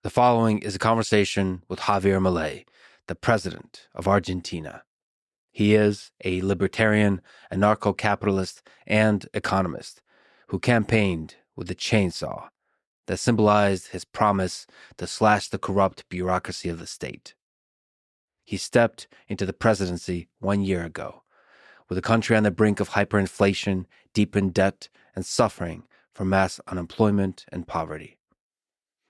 The following is a conversation with Javier Milei, the President of Argentina. He is a libertarian, anarcho-capitalist, and economist who campaigned with a chainsaw that symbolized his promise to slash the corrupt bureaucracy of the state. He stepped into the presidency 1 year ago, with the country on the brink of hyperinflation, deep in debt, and suffering from mass unemployment and poverty.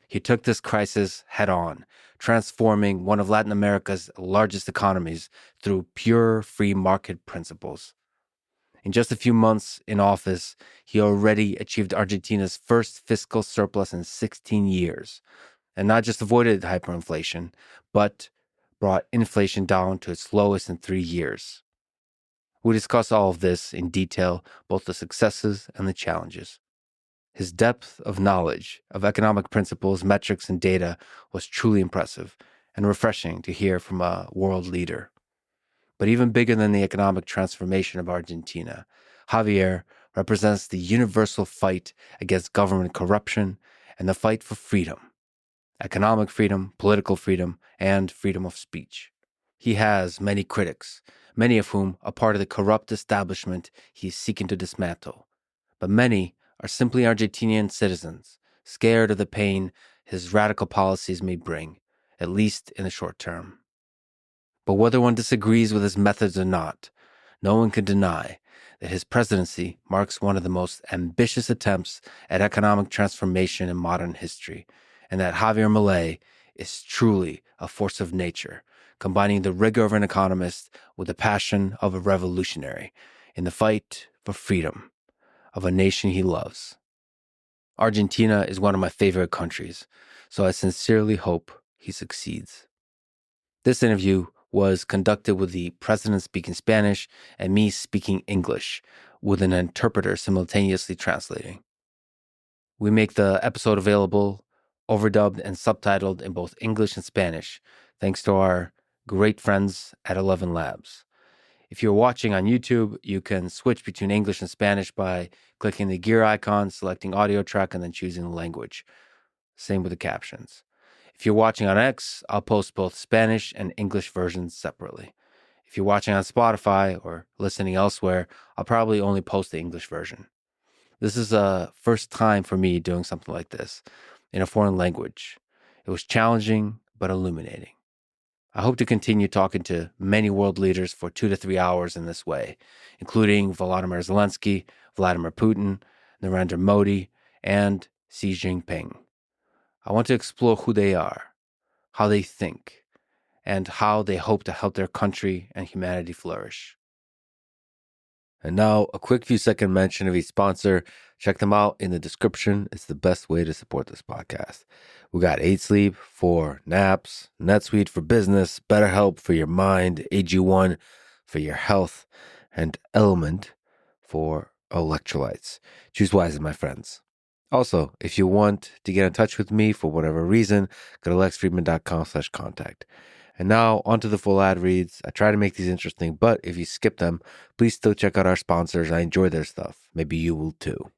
He took this crisis head-on, transforming one of Latin America's largest economies through pure free market principles. In just a few months in office, he already achieved Argentina's first fiscal surplus in 16 years, and not just avoided hyperinflation, but brought inflation down to its lowest in 3 years. We discuss all of this in detail, both the successes and the challenges. His depth of knowledge of economic principles, metrics, and data was truly impressive and refreshing to hear from a world leader. But even bigger than the economic transformation of Argentina, Javier represents the universal fight against government corruption and the fight for freedom, economic freedom, political freedom, and freedom of speech. He has many critics, many of whom are part of the corrupt establishment he is seeking to dismantle, but many are simply Argentinian citizens, scared of the pain his radical policies may bring, at least in the short term. But whether one disagrees with his methods or not, no one can deny that his presidency marks one of the most ambitious attempts at economic transformation in modern history, and that Javier Milei is truly a force of nature, combining the rigor of an economist with the passion of a revolutionary in the fight for freedom of a nation he loves. Argentina is one of my favorite countries, so I sincerely hope he succeeds. This interview was conducted with the president speaking Spanish and me speaking English, with an interpreter simultaneously translating. We make the episode available, overdubbed and subtitled in both English and Spanish, thanks to our great friends at 11 Labs. If you're watching on YouTube, you can switch between English and Spanish by clicking the gear icon, selecting audio track, and then choosing the language. Same with the captions. If you're watching on X, I'll post both Spanish and English versions separately. If you're watching on Spotify or listening elsewhere, I'll probably only post the English version. This is a first time for me doing something like this in a foreign language. It was challenging, but illuminating. I hope to continue talking to many world leaders for 2 to 3 hours in this way, including Volodymyr Zelensky, Vladimir Putin, Narendra Modi, and Xi Jinping. I want to explore who they are, how they think, and how they hope to help their country and humanity flourish. And now, a quick few-second mention of each sponsor. Check them out in the description. It's the best way to support this podcast. We got 8 Sleep for naps, NetSuite for business, BetterHelp for your mind, AG1 for your health, and LMNT for electrolytes. Choose wisely, my friends. Also, if you want to get in touch with me for whatever reason, go to lexfriedman.com/contact. And now, onto the full ad reads. I try to make these interesting, but if you skip them, please still check out our sponsors. I enjoy their stuff. Maybe you will too.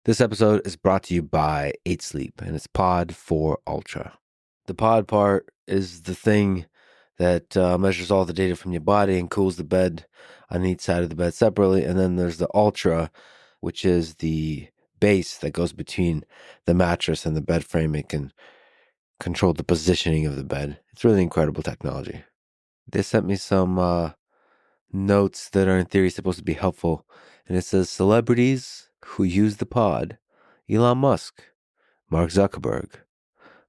This episode is brought to you by 8 Sleep, and it's Pod 4 Ultra. The pod part is the thing that measures all the data from your body and cools the bed on each side of the bed separately. And then there's the Ultra, which is the base that goes between the mattress and the bed frame. It can control the positioning of the bed. It's really incredible technology. They sent me some notes that are in theory supposed to be helpful. And it says celebrities who use the pod: Elon Musk, Mark Zuckerberg,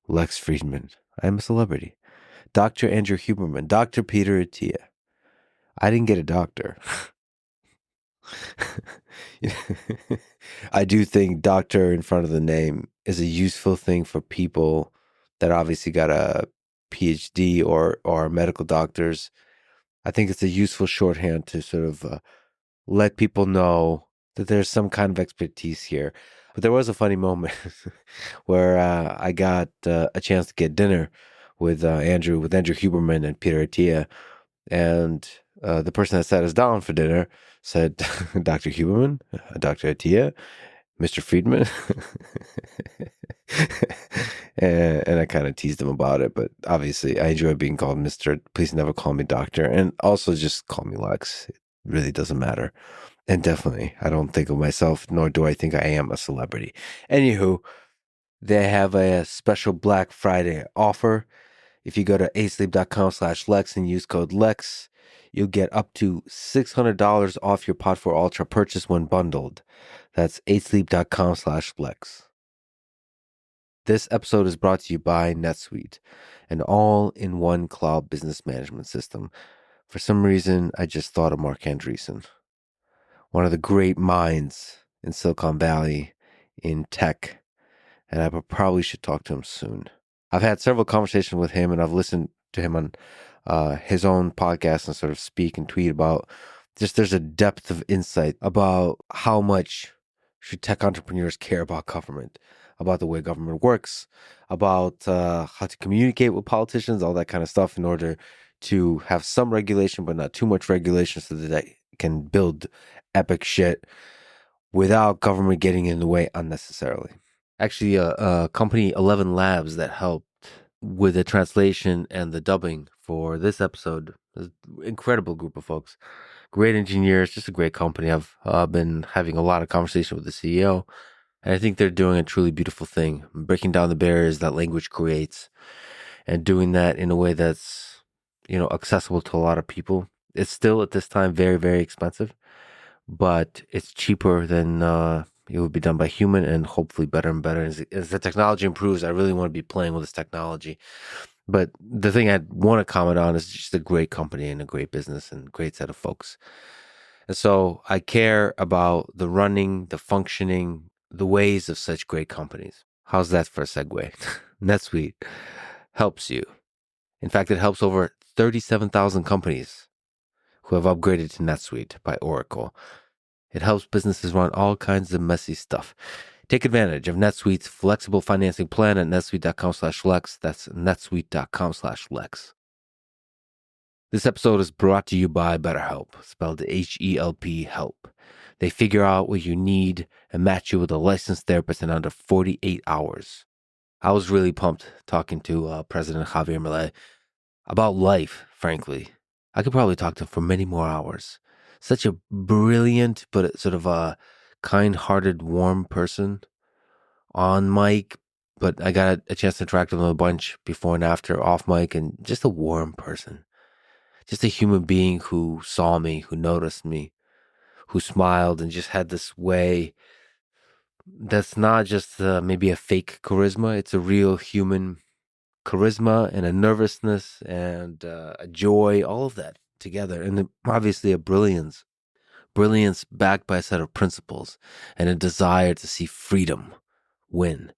Lex Friedman. I am a celebrity. Dr. Andrew Huberman, Dr. Peter Attia. I didn't get a doctor. I do think doctor in front of the name is a useful thing for people that obviously got a PhD or medical doctors. I think it's a useful shorthand to sort of let people know that there's some kind of expertise here. But there was a funny moment where I got a chance to get dinner with Andrew Huberman and Peter Attia, and the person that sat us down for dinner said, Dr. Huberman, Dr. Attia, Mr. Friedman. And I kind of teased him about it, but obviously I enjoy being called Mr. Please never call me doctor. And also just call me Lex. It really doesn't matter. And definitely, I don't think of myself, nor do I think I am a celebrity. Anywho, they have a special Black Friday offer. If you go to asleep.com/Lex and use code Lex, you'll get up to $600 off your Pod 4 Ultra purchase when bundled. That's asleep.com/Lex. This episode is brought to you by NetSuite, an all-in-one cloud business management system. For some reason, I just thought of Mark Andreessen, one of the great minds in Silicon Valley in tech, and I probably should talk to him soon. I've had several conversations with him, and I've listened to him on his own podcast and sort of speak and tweet about just there's a depth of insight about how much should tech entrepreneurs care about government, about the way government works, about how to communicate with politicians, all that kind of stuff in order to have some regulation, but not too much regulation so that they can build epic shit without government getting in the way unnecessarily. Actually, a company 11 Labs that helped with the translation and the dubbing for this episode. An incredible group of folks, great engineers, just a great company. I've been having a lot of conversation with the CEO, and I think they're doing a truly beautiful thing, breaking down the barriers that language creates and doing that in a way that's, accessible to a lot of people. It's still at this time very, very expensive, but it's cheaper than it would be done by human, and hopefully better and better. As the technology improves, I really want to be playing with this technology. But the thing I want to comment on is just a great company and a great business and a great set of folks. And so I care about the running, the functioning, the ways of such great companies. How's that for a segue? NetSuite helps you. In fact, it helps over 37,000 companies who have upgraded to NetSuite by Oracle. It helps businesses run all kinds of messy stuff. Take advantage of NetSuite's flexible financing plan at netsuite.com/Lex. That's netsuite.com/Lex. This episode is brought to you by BetterHelp, spelled HELP, help. They figure out what you need and match you with a licensed therapist in under 48 hours. I was really pumped talking to President Javier Milei about life, frankly. I could probably talk to him for many more hours. Such a brilliant, but sort of a kind-hearted, warm person on mic, but I got a chance to interact with him a bunch before and after off mic, and just a warm person. Just a human being who saw me, who noticed me, who smiled and just had this way that's not just maybe a fake charisma. It's a real human charisma and a nervousness and a joy, all of that together. And obviously a brilliance backed by a set of principles and a desire to see freedom win.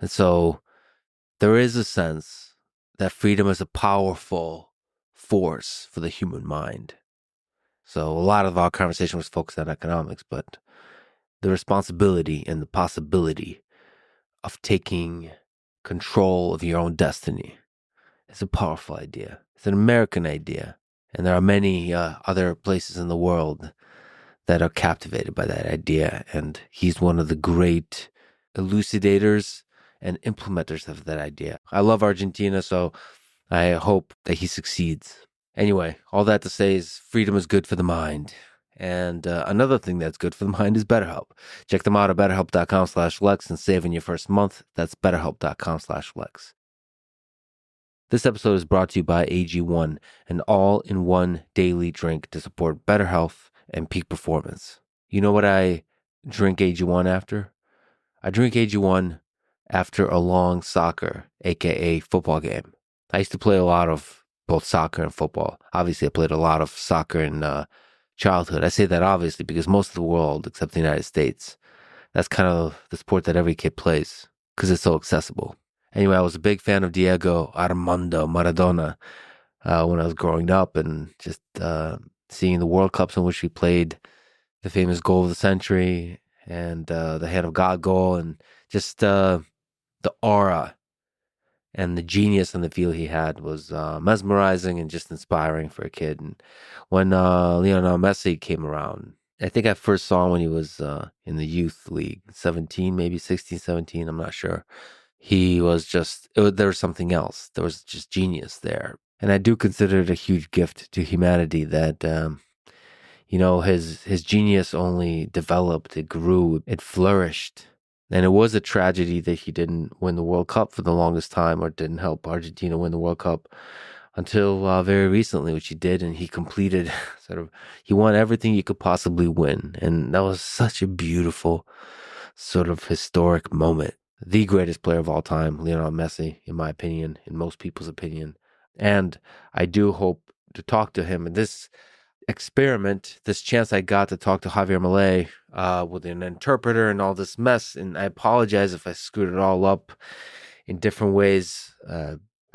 And so there is a sense that freedom is a powerful force for the human mind. So a lot of our conversation was focused on economics, but the responsibility and the possibility of taking control of your own destiny is a powerful idea. It's an American idea. And there are many other places in the world that are captivated by that idea. And he's one of the great elucidators and implementers of that idea. I love Argentina, so I hope that he succeeds. Anyway, all that to say is freedom is good for the mind. And another thing that's good for the mind is BetterHelp. Check them out at betterhelp.com/Lex and save in your first month. That's betterhelp.com/Lex. This episode is brought to you by AG1, an all-in-one daily drink to support better health and peak performance. You know what I drink AG1 after? I drink AG1 after a long soccer, aka football game. I used to play a lot of both soccer and football. Obviously, I played a lot of soccer in childhood. I say that obviously because most of the world, except the United States, that's kind of the sport that every kid plays because it's so accessible. Anyway, I was a big fan of Diego Armando Maradona when I was growing up, and just seeing the World Cups in which he played the famous goal of the century and the hand of God goal, and just the aura and the genius and the feel he had was mesmerizing and just inspiring for a kid. And when Lionel Messi came around, I think I first saw him when he was in the youth league, 17, maybe 16, 17. I'm not sure. He was just, there was something else. There was just genius there. And I do consider it a huge gift to humanity that, his genius only developed, it grew, it flourished. And it was a tragedy that he didn't win the World Cup for the longest time, or didn't help Argentina win the World Cup until very recently, which he did. And he completed he won everything you could possibly win. And that was such a beautiful, sort of historic moment. The greatest player of all time, Lionel Messi, in my opinion, in most people's opinion. And I do hope to talk to him. And this experiment, this chance I got to talk to Javier Milei with an interpreter and all this mess, and I apologize if I screwed it all up in different ways.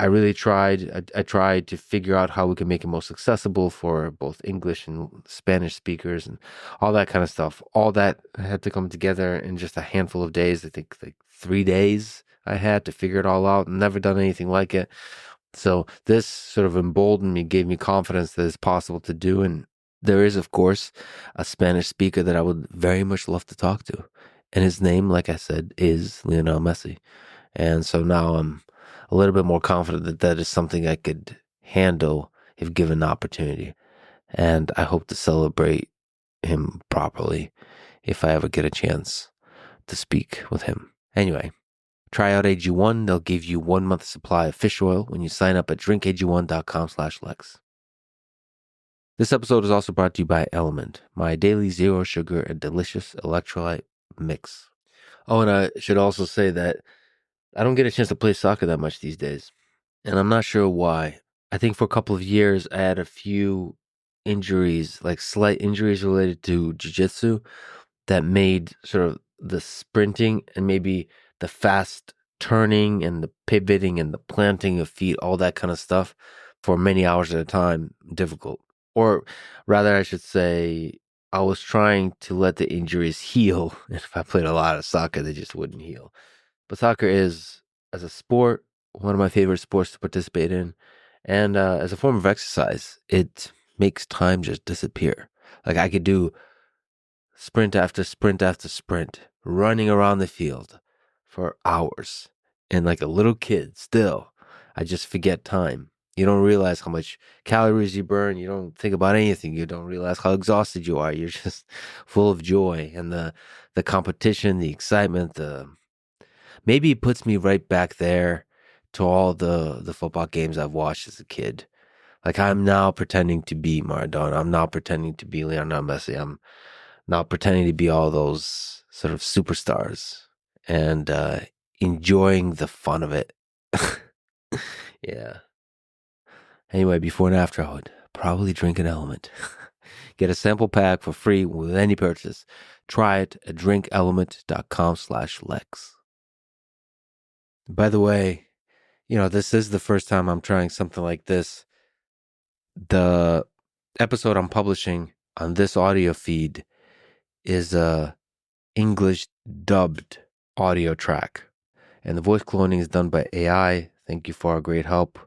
I really tried. I tried to figure out how we can make it most accessible for both English and Spanish speakers and all that kind of stuff. All that had to come together in just a handful of days. I think like 3 days I had to figure it all out. Never done anything like it. So this sort of emboldened me, gave me confidence that it's possible to do. And there is, of course, a Spanish speaker that I would very much love to talk to. And his name, like I said, is Lionel Messi. And so now I'm a little bit more confident that that is something I could handle if given the opportunity. And I hope to celebrate him properly if I ever get a chance to speak with him. Anyway, try out AG1. They'll give you 1 month supply of fish oil when you sign up at drinkag1.com/Lex. This episode is also brought to you by LMNT, my daily zero sugar and delicious electrolyte mix. Oh, and I should also say that I don't get a chance to play soccer that much these days. And I'm not sure why. I think for a couple of years, I had a few injuries, like slight injuries related to jiu-jitsu that made sort of the sprinting and maybe the fast turning and the pivoting and the planting of feet, all that kind of stuff for many hours at a time, difficult. Or rather, I should say, I was trying to let the injuries heal. And if I played a lot of soccer, they just wouldn't heal. But soccer is, as a sport, one of my favorite sports to participate in. And as a form of exercise, it makes time just disappear. Like I could do sprint after sprint after sprint, running around the field for hours. And like a little kid, still, I just forget time. You don't realize how much calories you burn. You don't think about anything. You don't realize how exhausted you are. You're just full of joy. And the competition, the excitement, maybe it puts me right back there to all the football games I've watched as a kid. Like I'm now pretending to be Maradona. I'm now pretending to be Lionel Messi. I'm not pretending to be all those sort of superstars and enjoying the fun of it. Yeah. Anyway, before and after, I would probably drink an element. Get a sample pack for free with any purchase. Try it at drinkelement.com/Lex. By the way, this is the first time I'm trying something like this. The episode I'm publishing on this audio feed is a English dubbed audio track. And the voice cloning is done by AI. Thank you for our great help.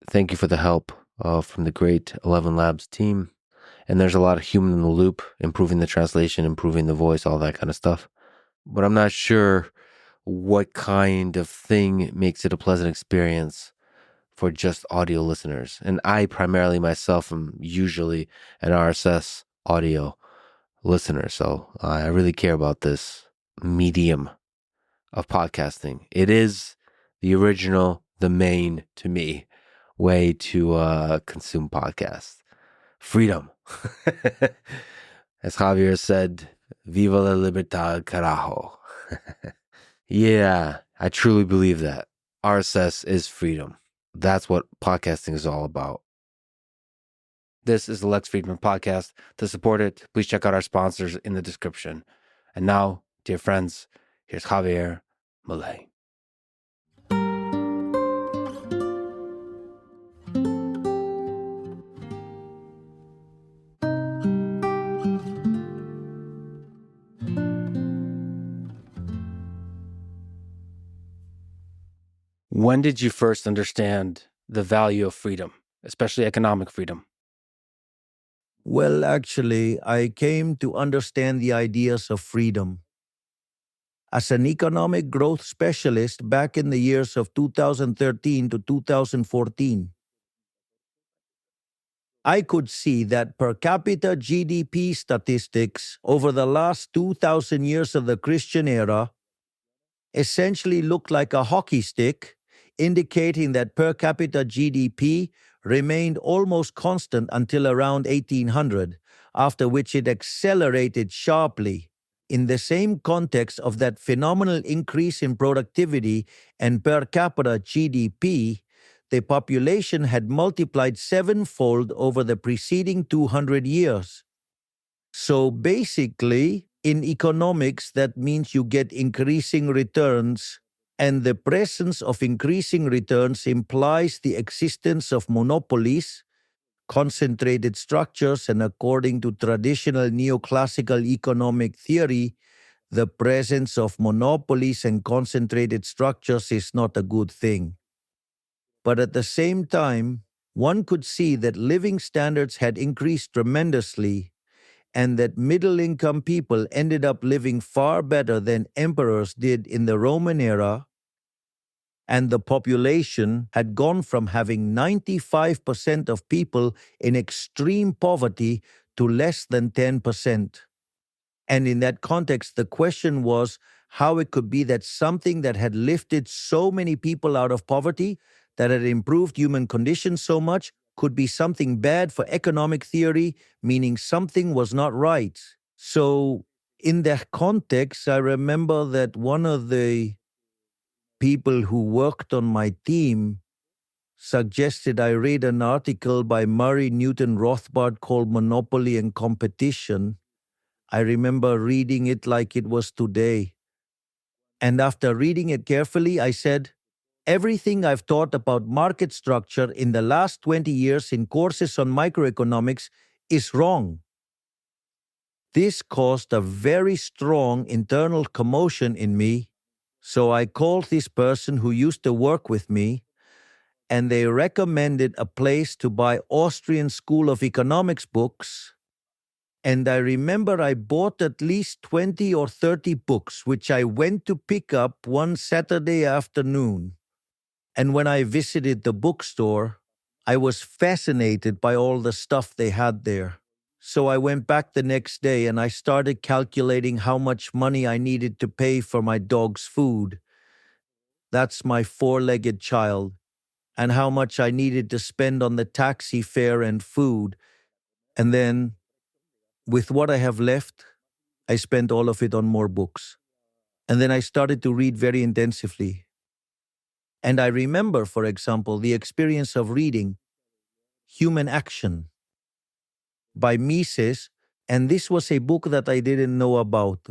Thank you for the help from the great 11 Labs team. And there's a lot of human in the loop, improving the translation, improving the voice, all that kind of stuff. But I'm not sure what kind of thing makes it a pleasant experience for just audio listeners. And I primarily myself am usually an RSS audio listener. So I really care about this medium of podcasting. It is the original, the main, to me, way to consume podcasts. Freedom. As Javier said, Viva la libertad, carajo. Yeah, I truly believe that. RSS is freedom. That's what podcasting is all about. This is the Lex Friedman Podcast. To support it, please check out our sponsors in the description. And now, dear friends, here's Javier Milei. When did you first understand the value of freedom, especially economic freedom? Well, actually, I came to understand the ideas of freedom. As an economic growth specialist back in the years of 2013 to 2014, I could see that per capita GDP statistics over the last 2,000 years of the Christian era essentially looked like a hockey stick, indicating that per capita GDP remained almost constant until around 1800, after which it accelerated sharply. In the same context of that phenomenal increase in productivity and per capita GDP, the population had multiplied sevenfold over the preceding 200 years. So basically, in economics, that means you get increasing returns, and the presence of increasing returns implies the existence of monopolies, concentrated structures, and according to traditional neoclassical economic theory, the presence of monopolies and concentrated structures is not a good thing. But at the same time, one could see that living standards had increased tremendously and that middle-income people ended up living far better than emperors did in the Roman era, and the population had gone from having 95% of people in extreme poverty to less than 10%. And in that context, the question was how it could be that something that had lifted so many people out of poverty, that had improved human conditions so much, could be something bad for economic theory, meaning something was not right. So, in that context, I remember that one of the people who worked on my team suggested I read an article by Murray Newton Rothbard called Monopoly and Competition. I remember reading it like it was today. And after reading it carefully, I said, everything I've taught about market structure in the last 20 years in courses on microeconomics is wrong. This caused a very strong internal commotion in me, so I called this person who used to work with me, and they recommended a place to buy Austrian School of Economics books. And I remember I bought at least 20 or 30 books, which I went to pick up one Saturday afternoon. And when I visited the bookstore, I was fascinated by all the stuff they had there. So I went back the next day and I started calculating how much money I needed to pay for my dog's food. That's my four-legged child. And how much I needed to spend on the taxi fare and food. And then, with what I have left, I spent all of it on more books. And then I started to read very intensively. And I remember, for example, the experience of reading Human Action by Mises, and this was a book that I didn't know about.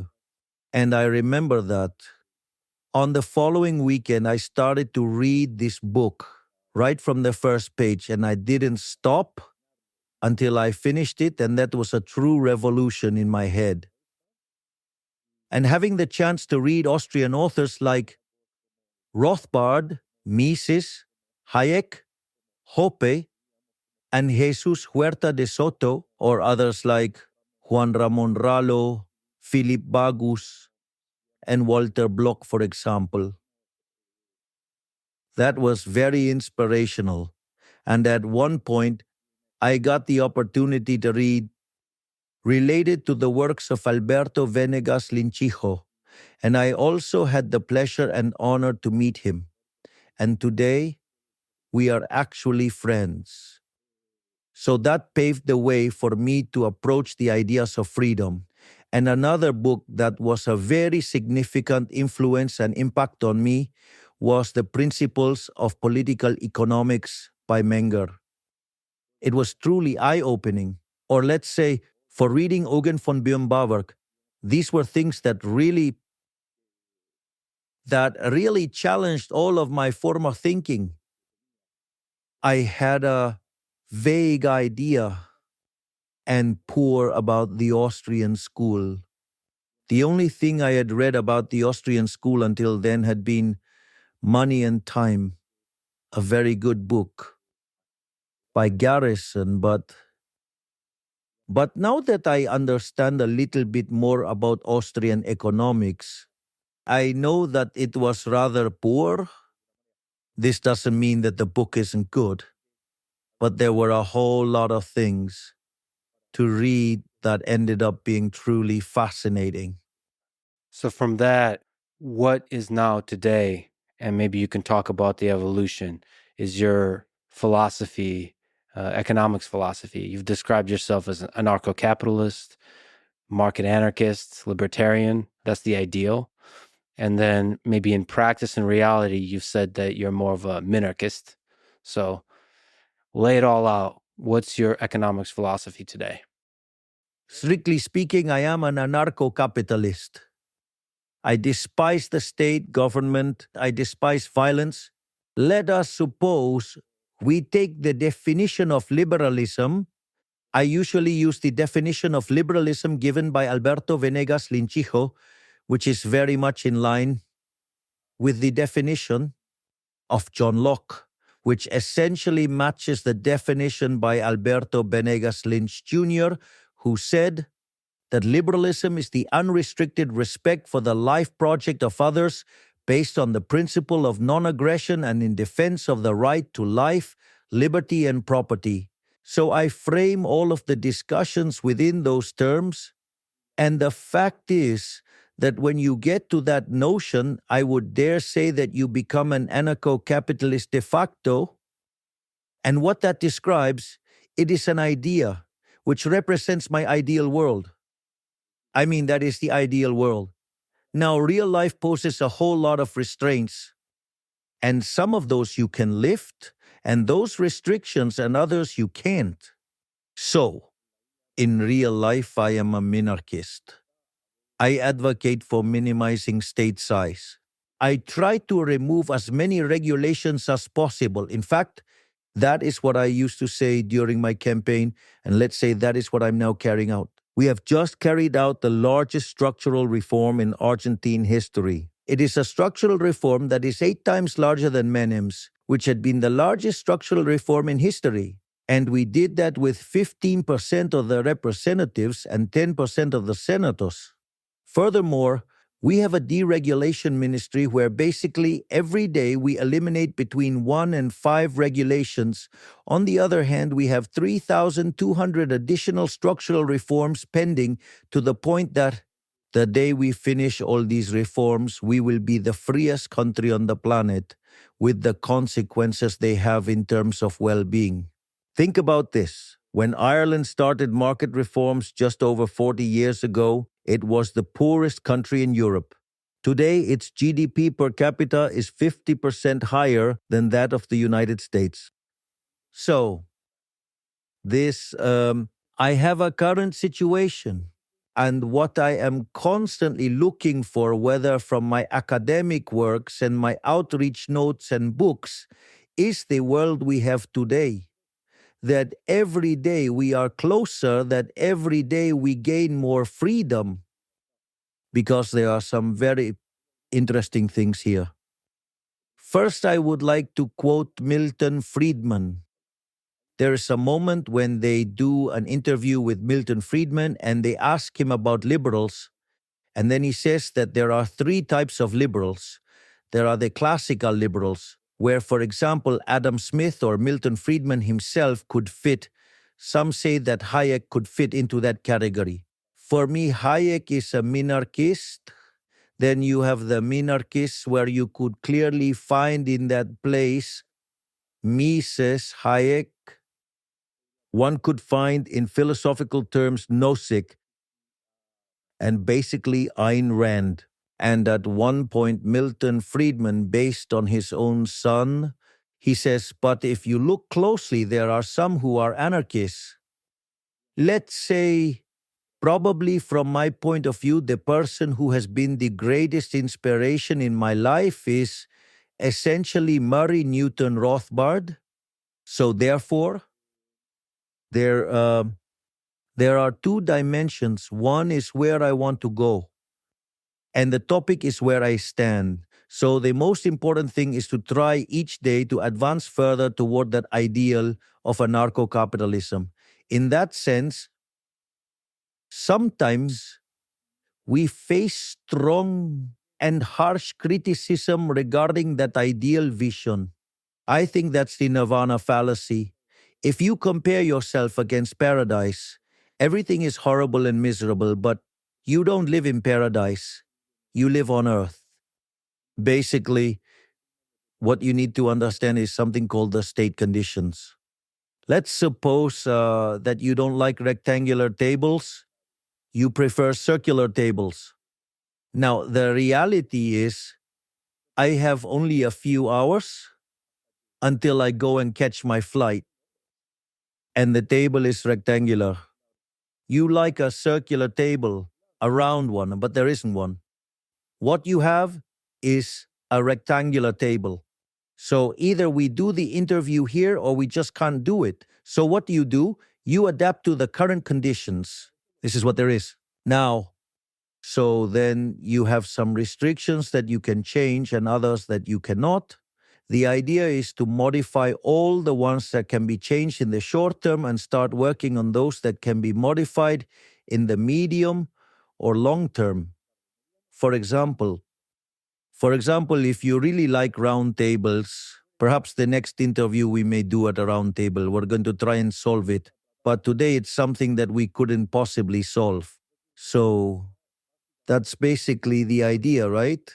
And I remember that on the following weekend, I started to read this book right from the first page, and I didn't stop until I finished it, and that was a true revolution in my head. And having the chance to read Austrian authors like Rothbard, Mises, Hayek, Hoppe, and Jesus Huerta de Soto, or others like Juan Ramon Rallo, Philip Bagus, and Walter Block, for example. That was very inspirational. And at one point, I got the opportunity to read related to the works of Alberto Venegas Linchijo, and I also had the pleasure and honor to meet him. And today, we are actually friends. So that paved the way for me to approach the ideas of freedom. And another book that was a very significant influence and impact on me was The Principles of Political Economics by Menger. It was truly eye-opening. Or let's say, for reading Eugen von Böhm-Bawerk, these were things that really challenged all of my former thinking. I had a vague idea and poor about the Austrian school. The only thing I had read about the Austrian school until then had been Money and Time, a very good book by Garrison, but But now that I understand a little bit more about Austrian economics, I know that it was rather poor. This doesn't mean that the book isn't good, but there were a whole lot of things to read that ended up being truly fascinating. So from that, what is now today, and maybe you can talk about the evolution, is your philosophy, economics philosophy. You've described yourself as an anarcho-capitalist, market anarchist, libertarian. That's the ideal. And then maybe in practice and reality, you've said that you're more of a minarchist. So lay it all out. What's your economics philosophy today? Strictly speaking, I am an anarcho-capitalist. I despise the state government. I despise violence. Let us suppose we take the definition of liberalism. I usually use the definition of liberalism given by Alberto Venegas Linchijo, which is very much in line with the definition of John Locke, which essentially matches the definition by Alberto Venegas Lynch Jr., who said that liberalism is the unrestricted respect for the life project of others based on the principle of non-aggression and in defense of the right to life, liberty, and property. So I frame all of the discussions within those terms, and the fact is that when you get to that notion, I would dare say that you become an anarcho-capitalist de facto. And what that describes, it is an idea which represents my ideal world. I mean, that is the ideal world. Now, real life poses a whole lot of restraints, and some of those you can lift, and those restrictions and others you can't. So, in real life, I am a minarchist. I advocate for minimizing state size. I try to remove as many regulations as possible. In fact, that is what I used to say during my campaign, and let's say that is what I'm now carrying out. We have just carried out the largest structural reform in Argentine history. It is a structural reform that is 8 times larger than Menem's, which had been the largest structural reform in history. And we did that with 15% of the representatives and 10% of the senators. Furthermore, we have a deregulation ministry where basically every day we eliminate between 1 and 5 regulations. On the other hand, we have 3,200 additional structural reforms pending, to the point that the day we finish all these reforms, we will be the freest country on the planet, with the consequences they have in terms of well-being. Think about this. When Ireland started market reforms just over 40 years ago, it was the poorest country in Europe. Today, its GDP per capita is 50% higher than that of the United States. So, I have a current situation, and what I am constantly looking for, whether from my academic works and my outreach notes and books, is the world we have today. That every day we are closer, that every day we gain more freedom, because there are some very interesting things here. First, I would like to quote Milton Friedman. There is a moment when they do an interview with Milton Friedman and they ask him about liberals, and then he says that there are 3 types of liberals. There are the classical liberals, where, for example, Adam Smith or Milton Friedman himself could fit. Some say that Hayek could fit into that category. For me, Hayek is a minarchist. Then you have the minarchists, where you could clearly find in that place Mises, Hayek. One could find in philosophical terms Nozick, and basically Ayn Rand. And at one point, Milton Friedman, based on his own son, he says, but if you look closely, there are some who are anarchists. Let's say, probably from my point of view, the person who has been the greatest inspiration in my life is essentially Murray Newton Rothbard. So therefore, there are 2 dimensions. One is where I want to go, and the topic is where I stand. So the most important thing is to try each day to advance further toward that ideal of anarcho-capitalism. In that sense, Sometimes we face strong and harsh criticism regarding that ideal vision. I think that's the nirvana fallacy. If you compare yourself against paradise, everything is horrible and miserable, but you don't live in paradise. You live on earth. Basically, what you need to understand is something called the state conditions. Let's suppose that you don't like rectangular tables, you prefer circular tables. Now, the reality is, I have only a few hours until I go and catch my flight, and the table is rectangular. You like a circular table, a round one, but there isn't one. What you have is a rectangular table. So either we do the interview here or we just can't do it. So what do? You adapt to the current conditions. This is what there is. Now, so then you have some restrictions that you can change and others that you cannot. The idea is to modify all the ones that can be changed in the short term and start working on those that can be modified in the medium or long term. For example, if you really like round tables, perhaps the next interview we may do at a round table, we're going to try and solve it. But today it's something that we couldn't possibly solve. So that's basically the idea, right?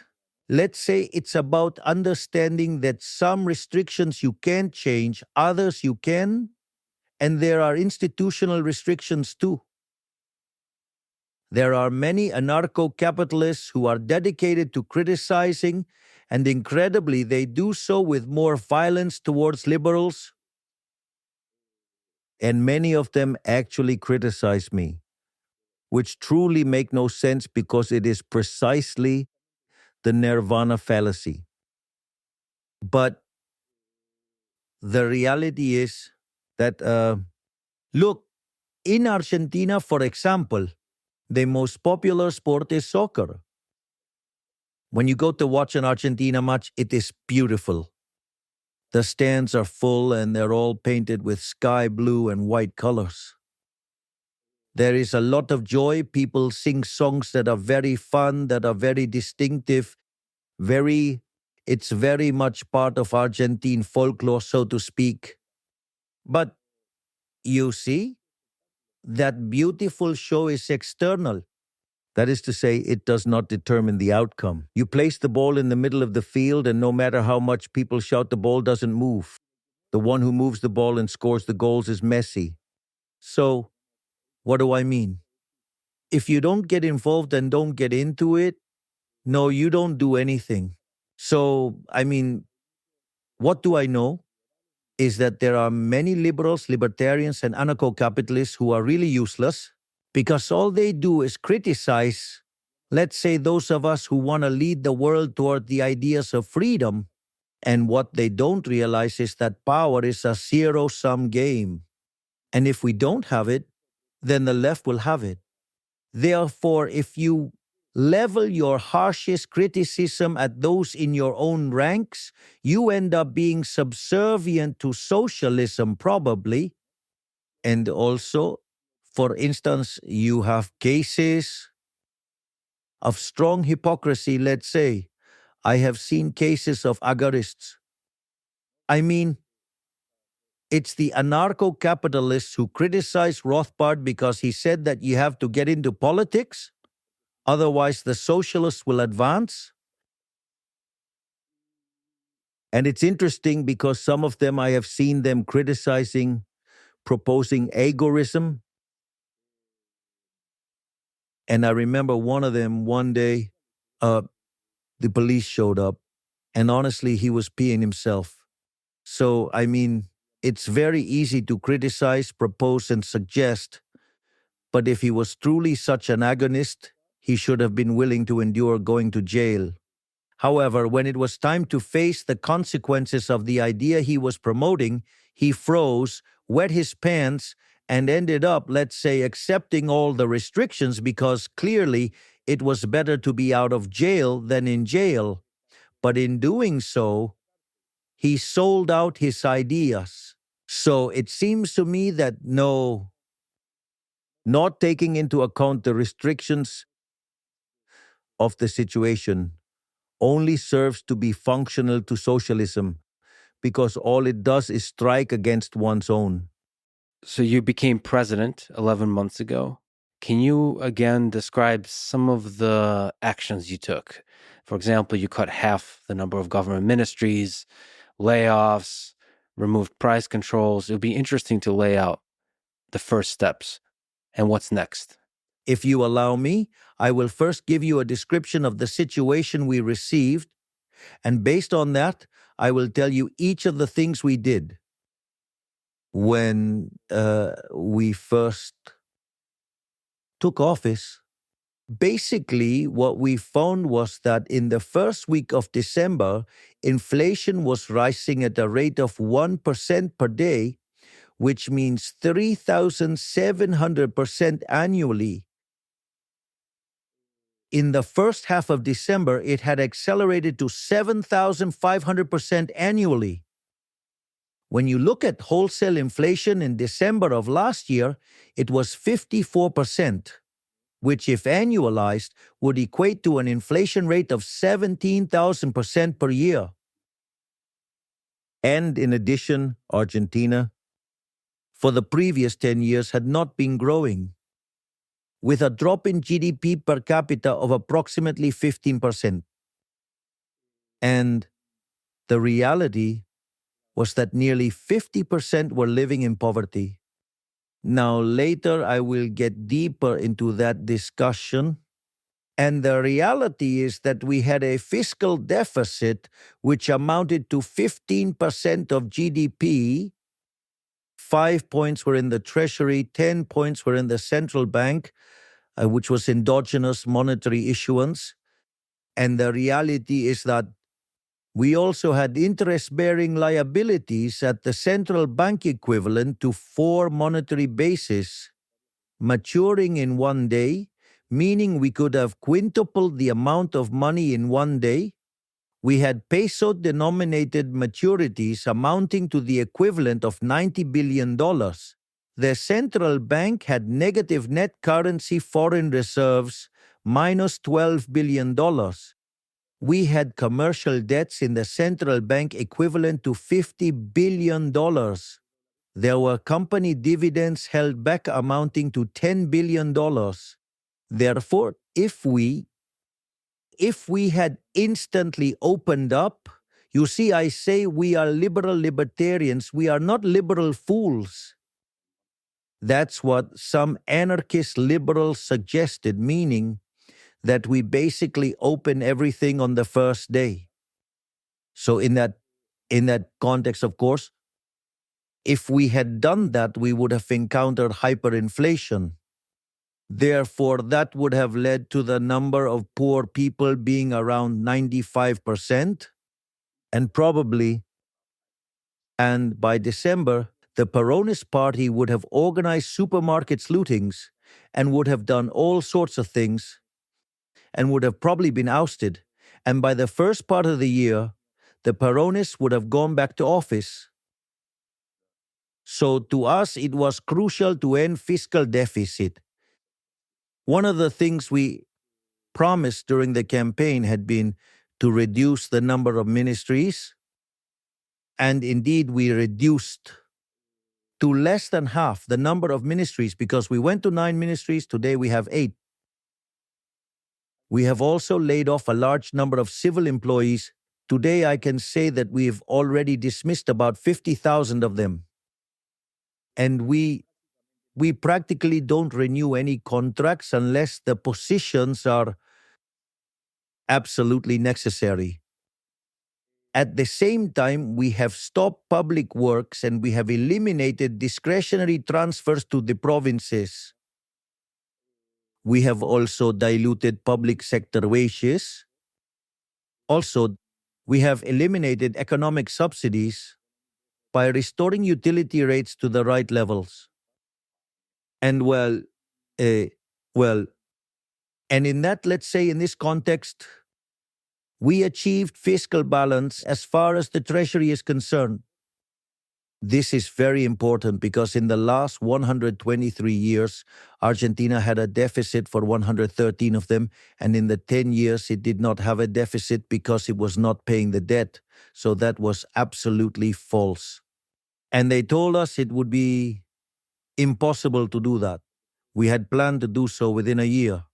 Let's say it's about understanding that some restrictions you can't change, others you can, and there are institutional restrictions too. There are many anarcho-capitalists who are dedicated to criticizing, and incredibly, they do so with more violence towards liberals. And many of them actually criticize me, which truly make no sense because it is precisely the nirvana fallacy. But the reality is that, look, in Argentina, for example, the most popular sport is soccer. When you go to watch an Argentina match, it is beautiful. The stands are full and they're all painted with sky blue and white colors. There is a lot of joy. People sing songs that are very fun, that are very distinctive, it's very much part of Argentine folklore, so to speak. But you see, that beautiful show is external. That is to say, it does not determine the outcome. You place the ball in the middle of the field, and no matter how much people shout, the ball doesn't move. The one who moves the ball and scores the goals is Messi. So, what do I mean? If you don't get involved and don't get into it, no, you don't do anything. So, what do I know? Is that there are many liberals, libertarians, and anarcho-capitalists who are really useless because all they do is criticize, let's say, those of us who want to lead the world toward the ideas of freedom. And what they don't realize is that power is a zero-sum game. And if we don't have it, then the left will have it. Therefore, if you level your harshest criticism at those in your own ranks, you end up being subservient to socialism, probably. And also, for instance, you have cases of strong hypocrisy, let's say. I have seen cases of agarists. It's the anarcho-capitalists who criticize Rothbard because he said that you have to get into politics, otherwise the socialists will advance. And it's interesting because some of them, I have seen them proposing agorism. And I remember one of them one day, the police showed up, and honestly, he was peeing himself. So, it's very easy to criticize, propose, and suggest, but if he was truly such an agonist, he should have been willing to endure going to jail. However, when it was time to face the consequences of the idea he was promoting, he froze, wet his pants, and ended up, let's say, accepting all the restrictions because clearly it was better to be out of jail than in jail. But in doing so, he sold out his ideas. So it seems to me that no, not taking into account the restrictions of the situation, only serves to be functional to socialism because all it does is strike against one's own. So you became president 11 months ago. Can you again describe some of the actions you took? For example, you cut half the number of government ministries, layoffs, removed price controls. It would be interesting to lay out the first steps and what's next. If you allow me, I will first give you a description of the situation we received, and based on that, I will tell you each of the things we did when we first took office. Basically, what we found was that in the first week of December, inflation was rising at a rate of 1% per day, which means 3,700% annually. In the first half of December, it had accelerated to 7,500% annually. When you look at wholesale inflation in December of last year, it was 54%, which if annualized would equate to an inflation rate of 17,000% per year. And in addition, Argentina, for the previous 10 years, had not been growing, with a drop in GDP per capita of approximately 15%. And the reality was that nearly 50% were living in poverty. Now, later I will get deeper into that discussion. And the reality is that we had a fiscal deficit which amounted to 15% of GDP. 5 points were in the Treasury, 10 points were in the central bank, which was endogenous monetary issuance. And the reality is that we also had interest-bearing liabilities at the central bank equivalent to 4 monetary bases, maturing in one day, meaning we could have quintupled the amount of money in one day. We had peso-denominated maturities amounting to the equivalent of $90 billion. The central bank had negative net currency foreign reserves, minus $12 billion. We had commercial debts in the central bank equivalent to $50 billion. There were company dividends held back amounting to $10 billion. Therefore, if we had instantly opened up, you see, I say we are liberal libertarians, we are not liberal fools. That's what some anarchist liberals suggested, meaning that we basically open everything on the first day. So in that context, of course, if we had done that, we would have encountered hyperinflation. Therefore, that would have led to the number of poor people being around 95%, and by December, the Peronist Party would have organized supermarkets lootings and would have done all sorts of things and would have probably been ousted. And by the first part of the year, the Peronists would have gone back to office. So to us, it was crucial to end fiscal deficit. One of the things we promised during the campaign had been to reduce the number of ministries. And indeed, we reduced to less than half the number of ministries because we went to 9 ministries. Today we have 8. We have also laid off a large number of civil employees. Today I can say that we've already dismissed about 50,000 of them. And we practically don't renew any contracts unless the positions are absolutely necessary. At the same time, we have stopped public works and we have eliminated discretionary transfers to the provinces. We have also diluted public sector wages. Also, we have eliminated economic subsidies by restoring utility rates to the right levels. And and in that, let's say in this context, we achieved fiscal balance as far as the Treasury is concerned. This is very important because in the last 123 years, Argentina had a deficit for 113 of them, and in the 10 years it did not have a deficit because it was not paying the debt. So that was absolutely false. And they told us it would be impossible to do that. We had planned to do so within a year.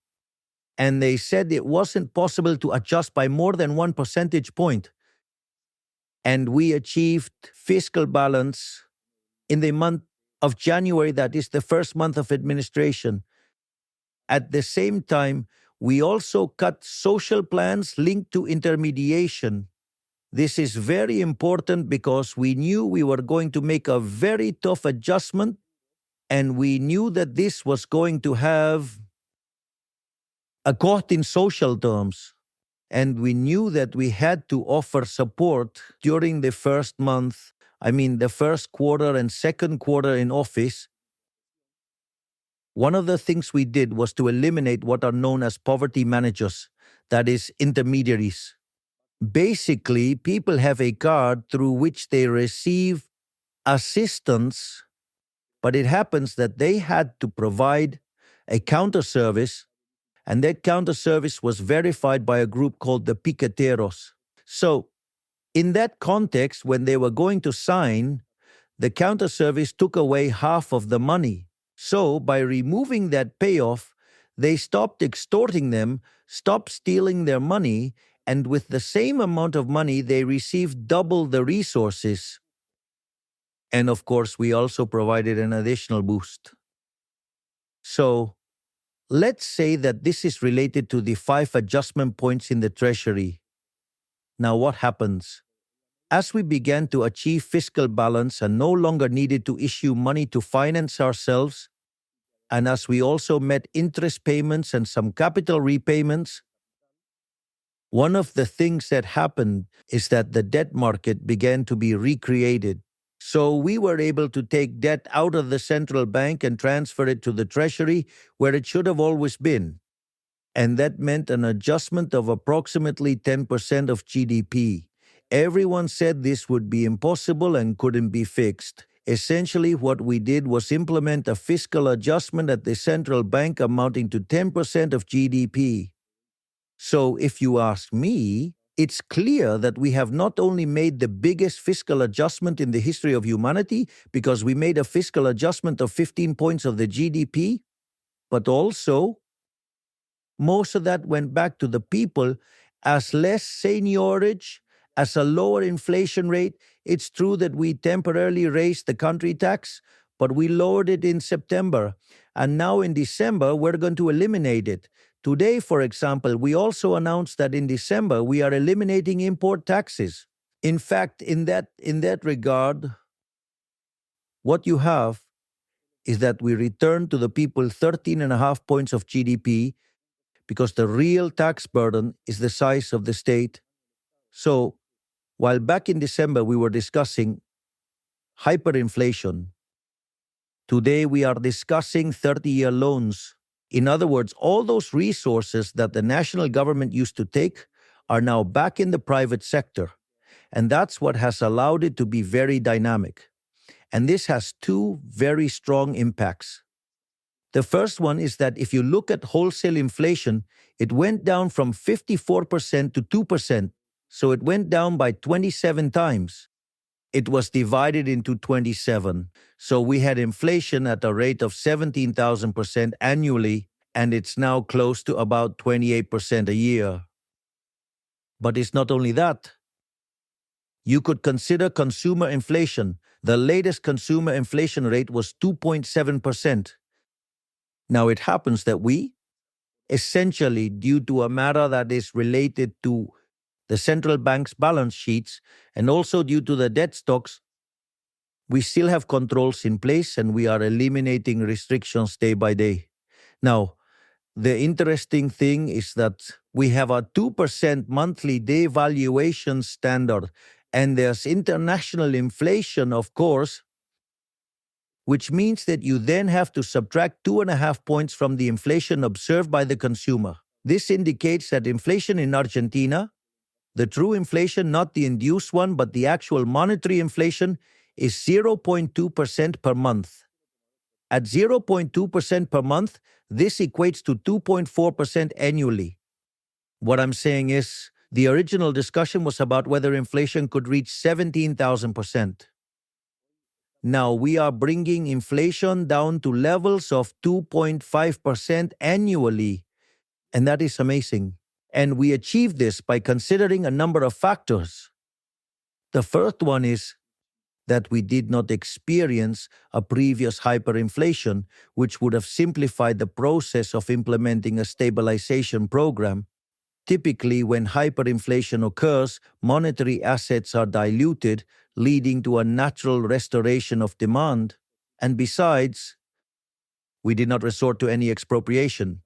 And they said it wasn't possible to adjust by more than 1 percentage point. And we achieved fiscal balance in the month of January, that is the first month of administration. At the same time, we also cut social plans linked to intermediation. This is very important because we knew we were going to make a very tough adjustment, and we knew that this was going to have a cost in social terms. And we knew that we had to offer support during the first month, the first quarter and second quarter in office. One of the things we did was to eliminate what are known as poverty managers, that is, intermediaries. Basically, people have a card through which they receive assistance, but it happens that they had to provide a counter service, and that counter service was verified by a group called the Piqueteros. So, in that context, when they were going to sign, the counter service took away half of the money. So, by removing that payoff, they stopped extorting them, stopped stealing their money, and with the same amount of money, they received double the resources. And of course, we also provided an additional boost. So, let's say that this is related to the 5 adjustment points in the Treasury. Now, what happens? As we began to achieve fiscal balance and no longer needed to issue money to finance ourselves, and as we also met interest payments and some capital repayments, one of the things that happened is that the debt market began to be recreated. So we were able to take debt out of the central bank and transfer it to the Treasury, where it should have always been. And that meant an adjustment of approximately 10% of GDP. Everyone said this would be impossible and couldn't be fixed. Essentially, what we did was implement a fiscal adjustment at the central bank amounting to 10% of GDP. So if you ask me, it's clear that we have not only made the biggest fiscal adjustment in the history of humanity because we made a fiscal adjustment of 15 points of the GDP, but also most of that went back to the people as less seigniorage, as a lower inflation rate. It's true that we temporarily raised the country tax, but we lowered it in September. And now in December, we're going to eliminate it. Today, for example, we also announced that in December, we are eliminating import taxes. In fact, in that regard, what you have is that we return to the people 13.5 points of GDP because the real tax burden is the size of the state. So, while back in December we were discussing hyperinflation, today we are discussing 30-year loans. In other words, all those resources that the national government used to take are now back in the private sector. And that's what has allowed it to be very dynamic. And this has 2 very strong impacts. The first one is that if you look at wholesale inflation, it went down from 54% to 2%. So it went down by 27 times. It was divided into 27. So we had inflation at a rate of 17,000% annually, and it's now close to about 28% a year. But it's not only that. You could consider consumer inflation. The latest consumer inflation rate was 2.7%. Now it happens that we, essentially due to a matter that is related to the central bank's balance sheets and also due to the debt stocks, we still have controls in place and we are eliminating restrictions day by day. Now, the interesting thing is that we have a 2% monthly devaluation standard, and there's international inflation, of course, which means that you then have to subtract 2.5 points from the inflation observed by the consumer. This indicates that inflation in Argentina, the true inflation, not the induced one, but the actual monetary inflation, is 0.2% per month. At 0.2% per month, this equates to 2.4% annually. What I'm saying is, the original discussion was about whether inflation could reach 17,000%. Now we are bringing inflation down to levels of 2.5% annually, and that is amazing. And we achieve this by considering a number of factors. The first one is that we did not experience a previous hyperinflation, which would have simplified the process of implementing a stabilization program. Typically, when hyperinflation occurs, monetary assets are diluted, leading to a natural restoration of demand. And besides, we did not resort to any expropriation.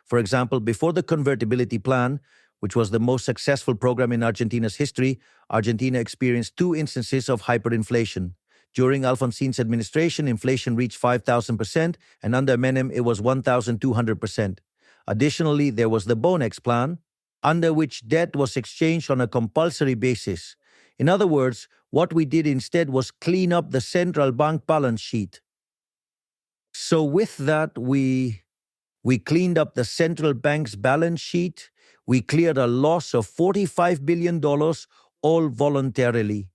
For example, before the convertibility plan, which was the most successful program in Argentina's history, Argentina experienced 2 instances of hyperinflation. During Alfonsin's administration, inflation reached 5,000%, and under Menem, it was 1,200%. Additionally, there was the Bonex plan, under which debt was exchanged on a compulsory basis. In other words, what we did instead was clean up the central bank balance sheet. So with that, we cleaned up the central bank's balance sheet. We cleared a loss of $45 billion, all voluntarily.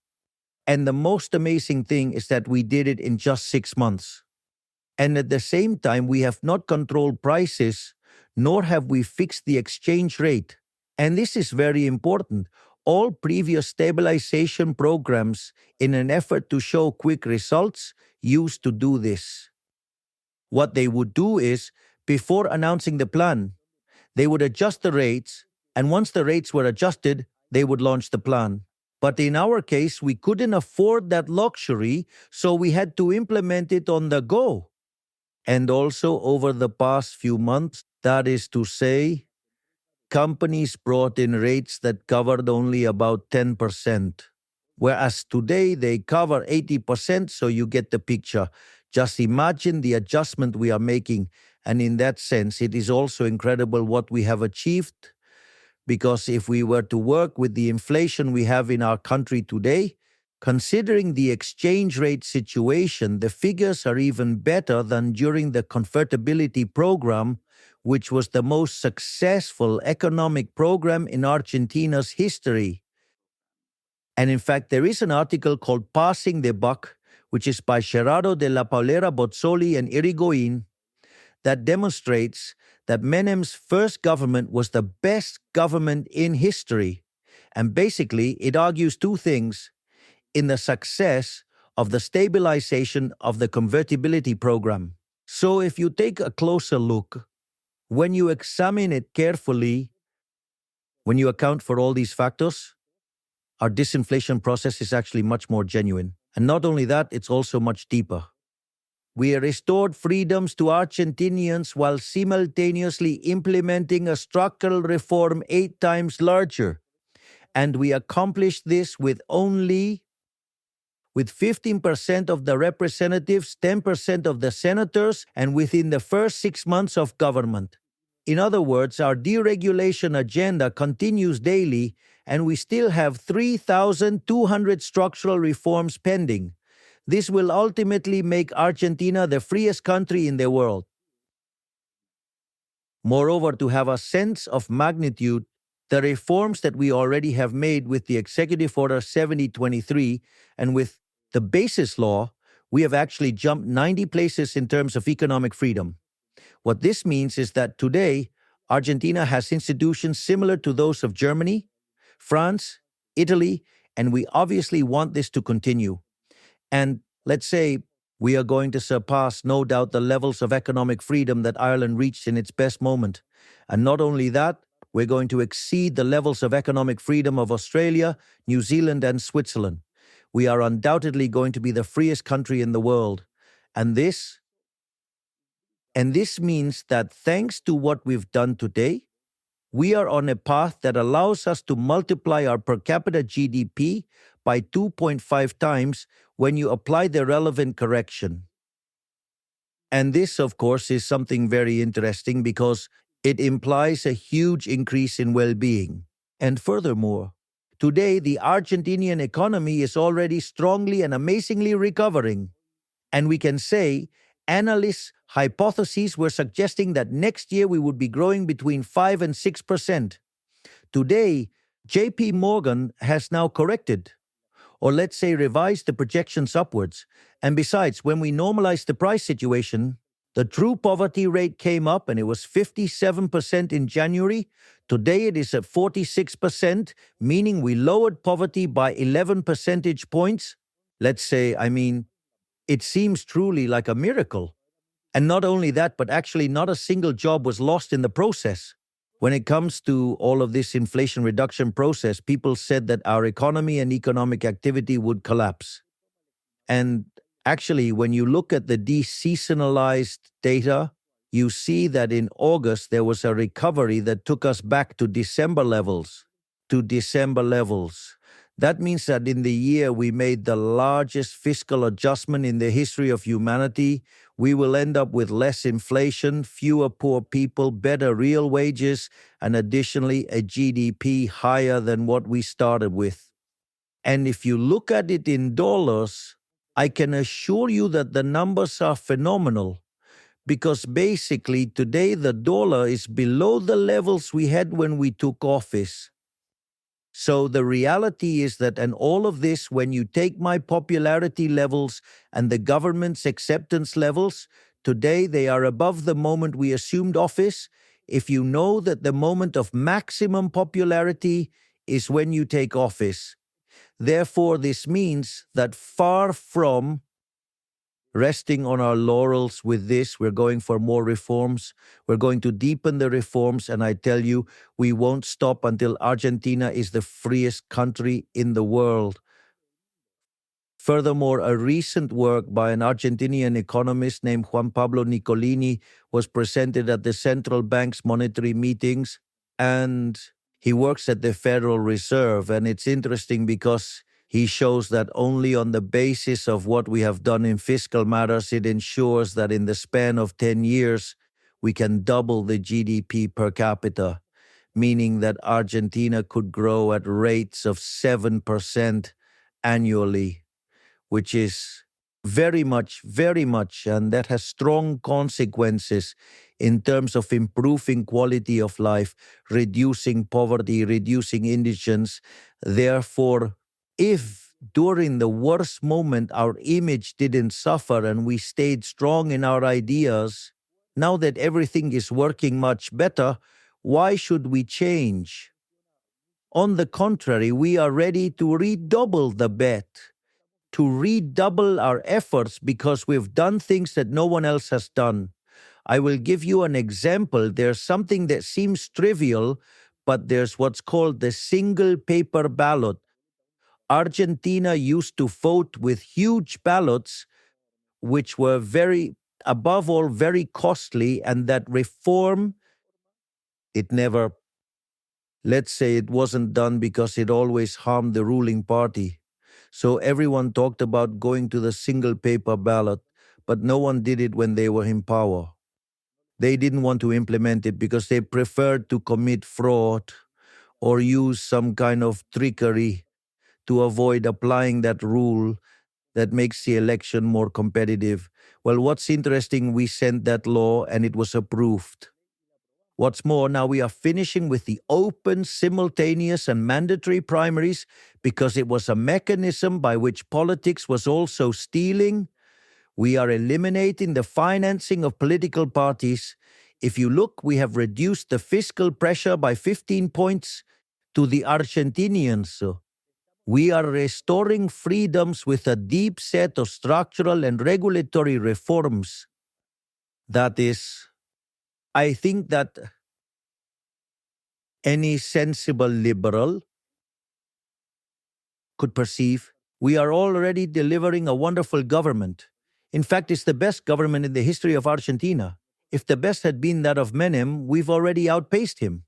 And the most amazing thing is that we did it in just 6 months. And at the same time, we have not controlled prices, nor have we fixed the exchange rate. And this is very important. All previous stabilization programs, in an effort to show quick results, used to do this. What they would do is, before announcing the plan, they would adjust the rates, and once the rates were adjusted, they would launch the plan. But in our case, we couldn't afford that luxury, so we had to implement it on the go. And also over the past few months, that is to say, companies brought in rates that covered only about 10%. Whereas today they cover 80%, so you get the picture. Just imagine the adjustment we are making, and in that sense, it is also incredible what we have achieved, because if we were to work with the inflation we have in our country today, considering the exchange rate situation, the figures are even better than during the convertibility program, which was the most successful economic program in Argentina's history. And in fact, there is an article called Passing the Buck, which is by Gerardo de la Paulera Bozzoli and Irigoyen, that demonstrates that Menem's first government was the best government in history. And basically, it argues 2 things in the success of the stabilization of the convertibility program. So if you take a closer look, when you examine it carefully, when you account for all these factors, our disinflation process is actually much more genuine. And not only that, it's also much deeper. We restored freedoms to Argentinians while simultaneously implementing a structural reform 8 times larger. And we accomplished this with 15% of the representatives, 10% of the senators, and within the first 6 months of government. In other words, our deregulation agenda continues daily, and we still have 3,200 structural reforms pending. This will ultimately make Argentina the freest country in the world. Moreover, to have a sense of magnitude, the reforms that we already have made with the Executive Order 7023 and with the basis law, we have actually jumped 90 places in terms of economic freedom. What this means is that today, Argentina has institutions similar to those of Germany, France, Italy, and we obviously want this to continue. And let's say we are going to surpass, no doubt, the levels of economic freedom that Ireland reached in its best moment. And not only that, we're going to exceed the levels of economic freedom of Australia, New Zealand, and Switzerland. We are undoubtedly going to be the freest country in the world. And this means that thanks to what we've done today, we are on a path that allows us to multiply our per capita GDP by 2.5 times when you apply the relevant correction. And this, of course, is something very interesting because it implies a huge increase in well-being. And furthermore, Today, the Argentinian economy is already strongly and amazingly recovering. And we can say analysts' hypotheses were suggesting that next year we would be growing between 5 and 6%. Today, JP Morgan has now corrected, or let's say revised the projections upwards. And besides, when we normalize the price situation, the true poverty rate came up and it was 57% in January. Today it is at 46%, meaning we lowered poverty by 11 percentage points. Let's say, it seems truly like a miracle. And not only that, but actually not a single job was lost in the process. When it comes to all of this inflation reduction process, people said that our economy and economic activity would collapse. And actually, when you look at the deseasonalized data, you see that in August there was a recovery that took us back to December levels. That means that in the year we made the largest fiscal adjustment in the history of humanity. We will end up with less inflation, fewer poor people, better real wages, and additionally a GDP higher than what we started with. And if you look at it in dollars, I can assure you that the numbers are phenomenal. Because basically today the dollar is below the levels we had when we took office. So the reality is that, and all of this, when you take my popularity levels and the government's acceptance levels, today they are above the moment we assumed office. If you know that the moment of maximum popularity is when you take office. Therefore, this means that far from resting on our laurels with this, we're going for more reforms. We're going to deepen the reforms, and I tell you, we won't stop until Argentina is the freest country in the world. Furthermore, a recent work by an Argentinian economist named Juan Pablo Nicolini was presented at the central bank's monetary meetings, and he works at the Federal Reserve, and it's interesting because he shows that only on the basis of what we have done in fiscal matters, it ensures that in the span of 10 years, we can double the GDP per capita, meaning that Argentina could grow at rates of 7% annually, which is very much, and that has strong consequences in terms of improving quality of life, reducing poverty, reducing indigence. Therefore, if during the worst moment our image didn't suffer and we stayed strong in our ideas, now that everything is working much better, why should we change? On the contrary, we are ready to redouble the bet, to redouble our efforts because we've done things that no one else has done. I will give you an example. There's something that seems trivial, but there's what's called the single paper ballot. Argentina used to vote with huge ballots, which were above all, very costly, and that reform, let's say it wasn't done because it always harmed the ruling party. So everyone talked about going to the single paper ballot, but no one did it when they were in power. They didn't want to implement it because they preferred to commit fraud or use some kind of trickery to avoid applying that rule that makes the election more competitive. Well, what's interesting, we sent that law and it was approved. What's more, now we are finishing with the open, simultaneous, and mandatory primaries because it was a mechanism by which politics was also stealing. We are eliminating the financing of political parties. If you look, we have reduced the fiscal pressure by 15 points to the Argentinians. We are restoring freedoms with a deep set of structural and regulatory reforms. That is, I think that any sensible liberal could perceive we are already delivering a wonderful government. In fact, it's the best government in the history of Argentina. If the best had been that of Menem, we've already outpaced him.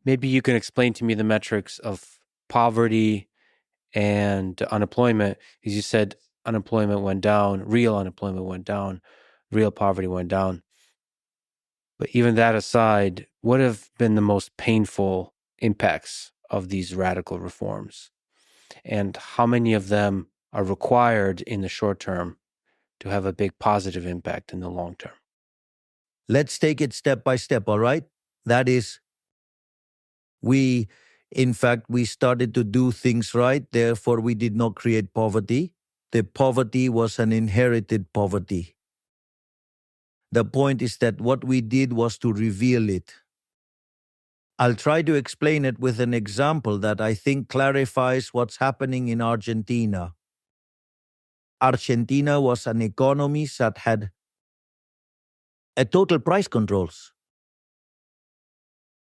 Maybe you can explain to me the metrics of poverty and unemployment. As you said, unemployment went down, real unemployment went down, real poverty went down. But even that aside, what have been the most painful impacts of these radical reforms, and how many of them are required in the short term to have a big positive impact in the long term? Let's take it step by step, all right? That is, we started to do things right, therefore we did not create poverty. The poverty was an inherited poverty. The point is that what we did was to reveal it. I'll try to explain it with an example that I think clarifies what's happening in Argentina. Argentina was an economy that had a total price controls.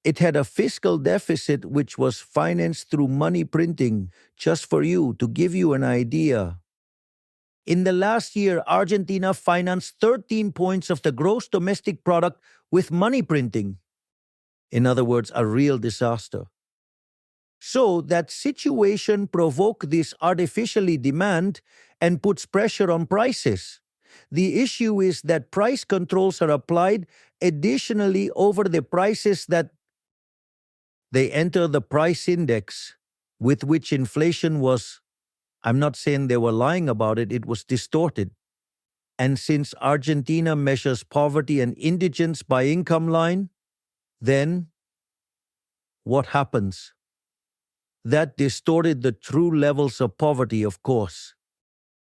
It had a fiscal deficit which was financed through money printing. Just for you, to give you an idea. In the last year, Argentina financed 13 points of the gross domestic product with money printing. In other words, a real disaster. So that situation provoked this artificially demand and puts pressure on prices. The issue is that price controls are applied additionally over the prices that they enter the price index with which inflation was, I'm not saying they were lying about it, it was distorted. And since Argentina measures poverty and indigence by income line, then what happens? That distorted the true levels of poverty, of course.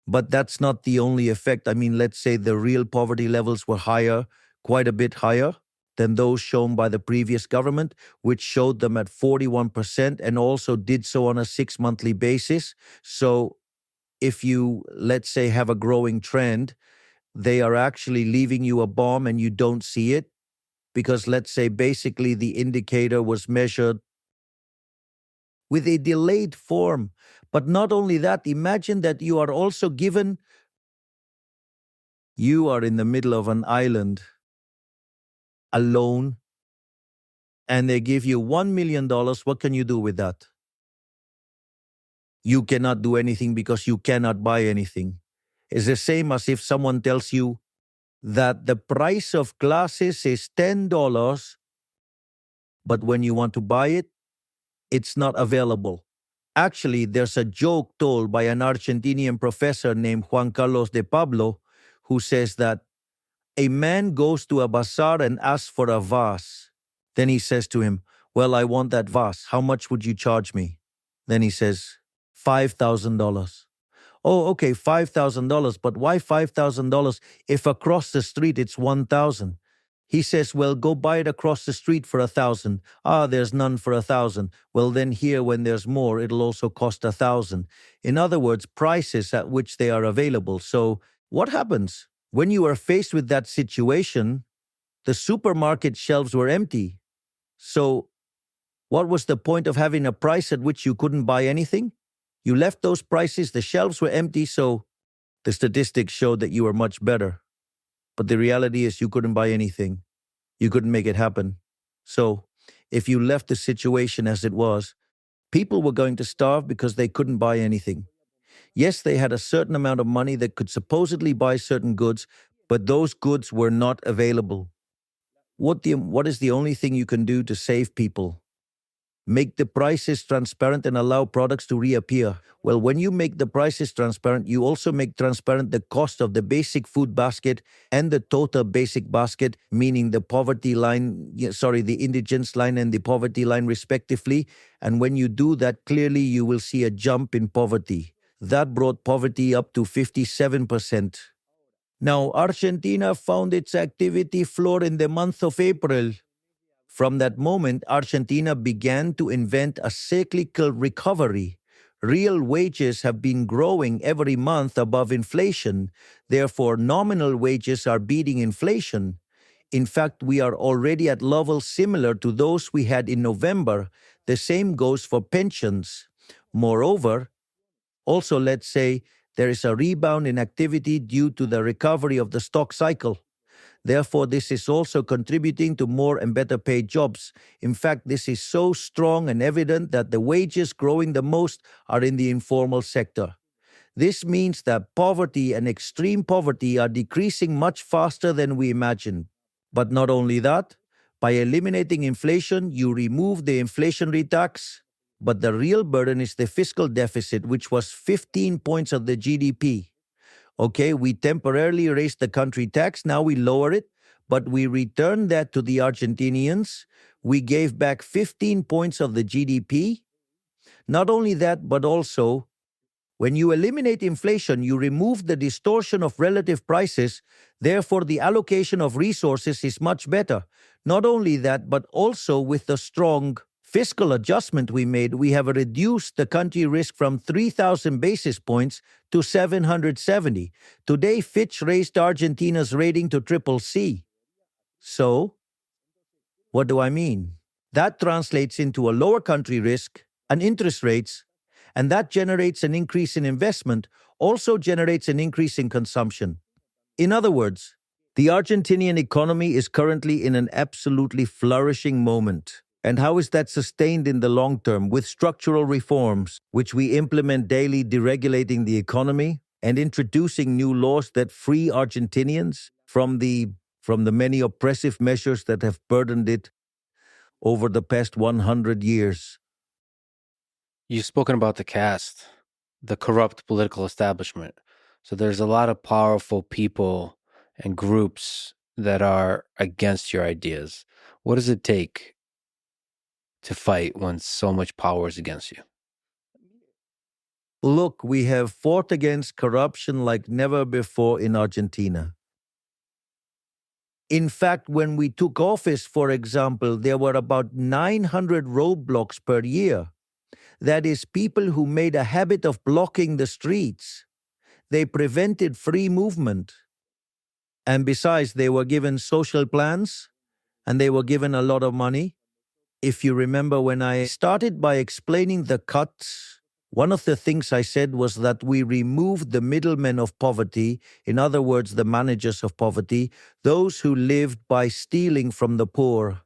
But that's not the only effect. I mean, let's say the real poverty levels were higher, quite a bit higher than those shown by the previous government, which showed them at 41% and also did so on a 6-monthly basis. So if you, let's say, have a growing trend, they are actually leaving you a bomb and you don't see it. Because let's say basically the indicator was measured with a delayed form. But not only that, imagine that you are also given, you are in the middle of an island, alone, and they give you $1 million. What can you do with that? You cannot do anything because you cannot buy anything. It's the same as if someone tells you that the price of glasses is $10, but when you want to buy it, it's not available. Actually, there's a joke told by an Argentinian professor named Juan Carlos de Pablo who says that a man goes to a bazaar and asks for a vase. Then he says to him, "Well, I want that vase. How much would you charge me?" Then he says, $5,000. Oh, okay, $5,000, but why $5,000 if across the street it's 1,000? He says, "Well, go buy it across the street for 1,000. Ah, there's none for 1,000. Well, then here, when there's more, it'll also cost 1,000. In other words, prices at which they are available. So what happens? When you are faced with that situation, the supermarket shelves were empty. So what was the point of having a price at which you couldn't buy anything? You left those prices, the shelves were empty, so the statistics showed that you were much better. But the reality is you couldn't buy anything. You couldn't make it happen. So if you left the situation as it was, people were going to starve because they couldn't buy anything. Yes, they had a certain amount of money that could supposedly buy certain goods, but those goods were not available. What is the only thing you can do to save people? Make the prices transparent and allow products to reappear. Well, when you make the prices transparent, you also make transparent the cost of the basic food basket and the total basic basket, meaning the poverty line, the indigence line and the poverty line respectively. And when you do that, clearly you will see a jump in poverty. That brought poverty up to 57%. Now, Argentina found its activity floor in the month of April. From that moment, Argentina began to invent a cyclical recovery. Real wages have been growing every month above inflation. Therefore, nominal wages are beating inflation. In fact, we are already at levels similar to those we had in November. The same goes for pensions. Moreover, also let's say there is a rebound in activity due to the recovery of the stock cycle. Therefore, this is also contributing to more and better paid jobs. In fact, this is so strong and evident that the wages growing the most are in the informal sector. This means that poverty and extreme poverty are decreasing much faster than we imagined. But not only that, by eliminating inflation, you remove the inflationary tax. but the real burden is the fiscal deficit, which was 15 points of the GDP. Okay, we temporarily raised the country tax, now we lower it, but we returned that to the Argentinians. We gave back 15 points of the GDP. Not only that, but also, when you eliminate inflation, you remove the distortion of relative prices, therefore the allocation of resources is much better. Not only that, but also with the strong fiscal adjustment we made, we have reduced the country risk from 3,000 basis points to 770. Today, Fitch raised Argentina's rating to CCC. So, what do I mean? That translates into a lower country risk and interest rates, and that generates an increase in investment, also generates an increase in consumption. In other words, the Argentinian economy is currently in an absolutely flourishing moment. And how is that sustained in the long term? With structural reforms, which we implement daily, deregulating the economy and introducing new laws that free Argentinians from the many oppressive measures that have burdened it over the past 100 years. You've spoken about the caste, the corrupt political establishment. So there's a lot of powerful people and groups that are against your ideas. What does it take to fight when so much power is against you? Look, we have fought against corruption like never before in Argentina. In fact, when we took office, for example, there were about 900 roadblocks per year. That is, people who made a habit of blocking the streets. They prevented free movement. And besides, they were given social plans, and they were given a lot of money. If you remember, when I started by explaining the cuts, one of the things I said was that we removed the middlemen of poverty, in other words, the managers of poverty, those who lived by stealing from the poor.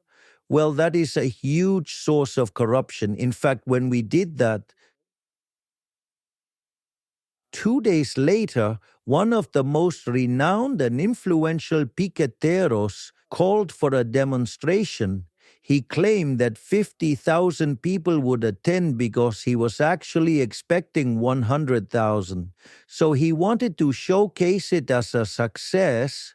Well, that is a huge source of corruption. In fact, when we did that, 2 days later, one of the most renowned and influential piqueteros called for a demonstration. He claimed that 50,000 people would attend because he was actually expecting 100,000. So he wanted to showcase it as a success.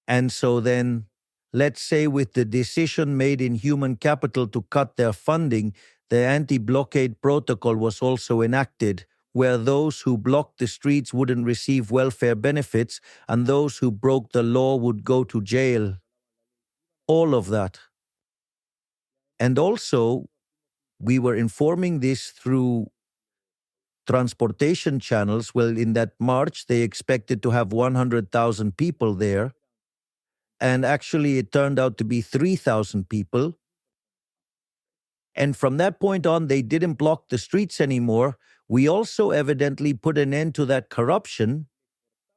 And so then, let's say with the decision made in human capital to cut their funding, the anti-blockade protocol was also enacted, where those who blocked the streets wouldn't receive welfare benefits and those who broke the law would go to jail. All of that. And also, we were informing this through transportation channels. Well, in that march, they expected to have 100,000 people there. And actually, it turned out to be 3,000 people. And from that point on, they didn't block the streets anymore. We also evidently put an end to that corruption.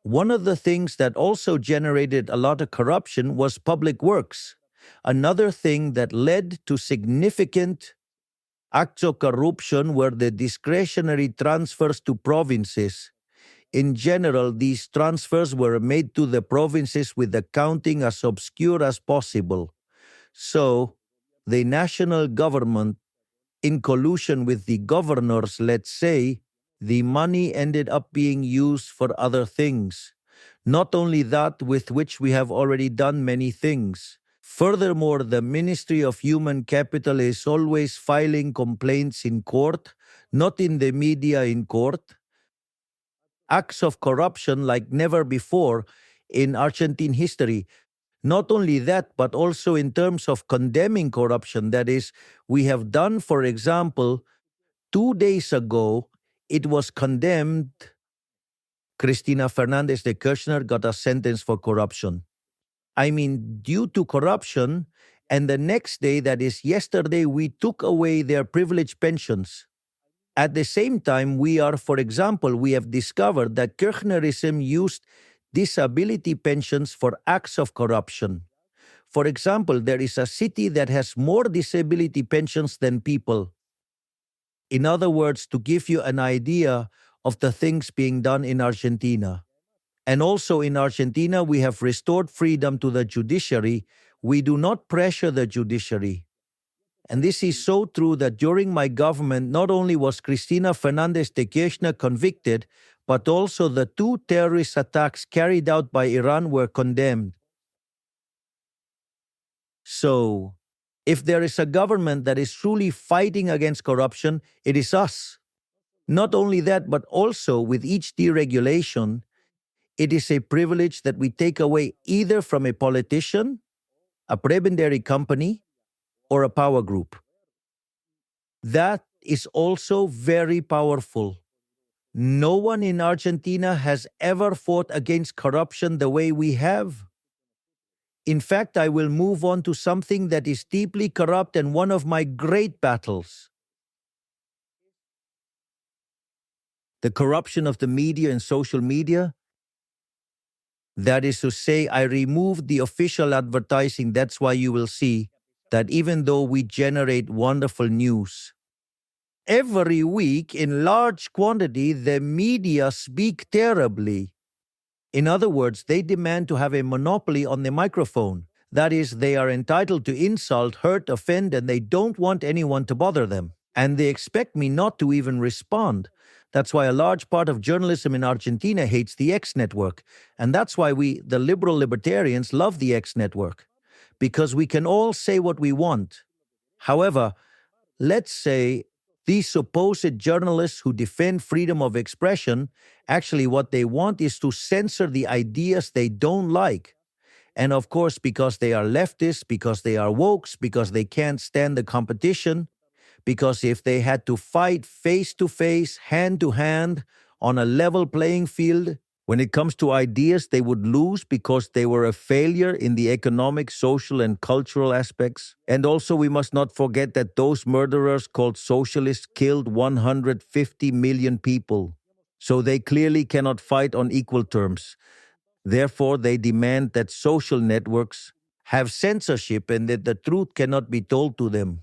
One of the things that also generated a lot of corruption was public works. Another thing that led to significant acts of corruption were the discretionary transfers to provinces. In general, these transfers were made to the provinces with accounting as obscure as possible. So, the national government, in collusion with the governors, let's say, the money ended up being used for other things. Not only that, with which we have already done many things. Furthermore, the Ministry of Human Capital is always filing complaints in court, not in the media, in court. Acts of corruption like never before in Argentine history. Not only that, but also in terms of condemning corruption. That is, we have done, for example, 2 days ago, it was condemned. Cristina Fernandez de Kirchner got a sentence for corruption. I mean, due to corruption, and the next day, that is yesterday, we took away their privileged pensions. At the same time, we have discovered that Kirchnerism used disability pensions for acts of corruption. For example, there is a city that has more disability pensions than people. In other words, to give you an idea of the things being done in Argentina. And also in Argentina, we have restored freedom to the judiciary. We do not pressure the judiciary. And this is so true that during my government, not only was Cristina Fernandez de Kirchner convicted, but also the 2 terrorist attacks carried out by Iran were condemned. So, if there is a government that is truly fighting against corruption, it is us. Not only that, but also with each deregulation, it is a privilege that we take away either from a politician, a prebendary company, or a power group. That is also very powerful. No one in Argentina has ever fought against corruption the way we have. In fact, I will move on to something that is deeply corrupt and one of my great battles. The corruption of the media and social media. That is to say, I removed the official advertising. That's why you will see that even though we generate wonderful news, every week in large quantity, the media speak terribly. In other words, they demand to have a monopoly on the microphone. That is, they are entitled to insult, hurt, offend, and they don't want anyone to bother them. And they expect me not to even respond. That's why a large part of journalism in Argentina hates the X network. And that's why we, the liberal libertarians, love the X network. Because we can all say what we want. However, let's say these supposed journalists who defend freedom of expression, actually what they want is to censor the ideas they don't like. And of course, because they are leftists, because they are wokes, because they can't stand the competition, because if they had to fight face to face, hand to hand, on a level playing field, when it comes to ideas, they would lose because they were a failure in the economic, social, and cultural aspects. And also, we must not forget that those murderers called socialists killed 150 million people. So they clearly cannot fight on equal terms. Therefore, they demand that social networks have censorship and that the truth cannot be told to them.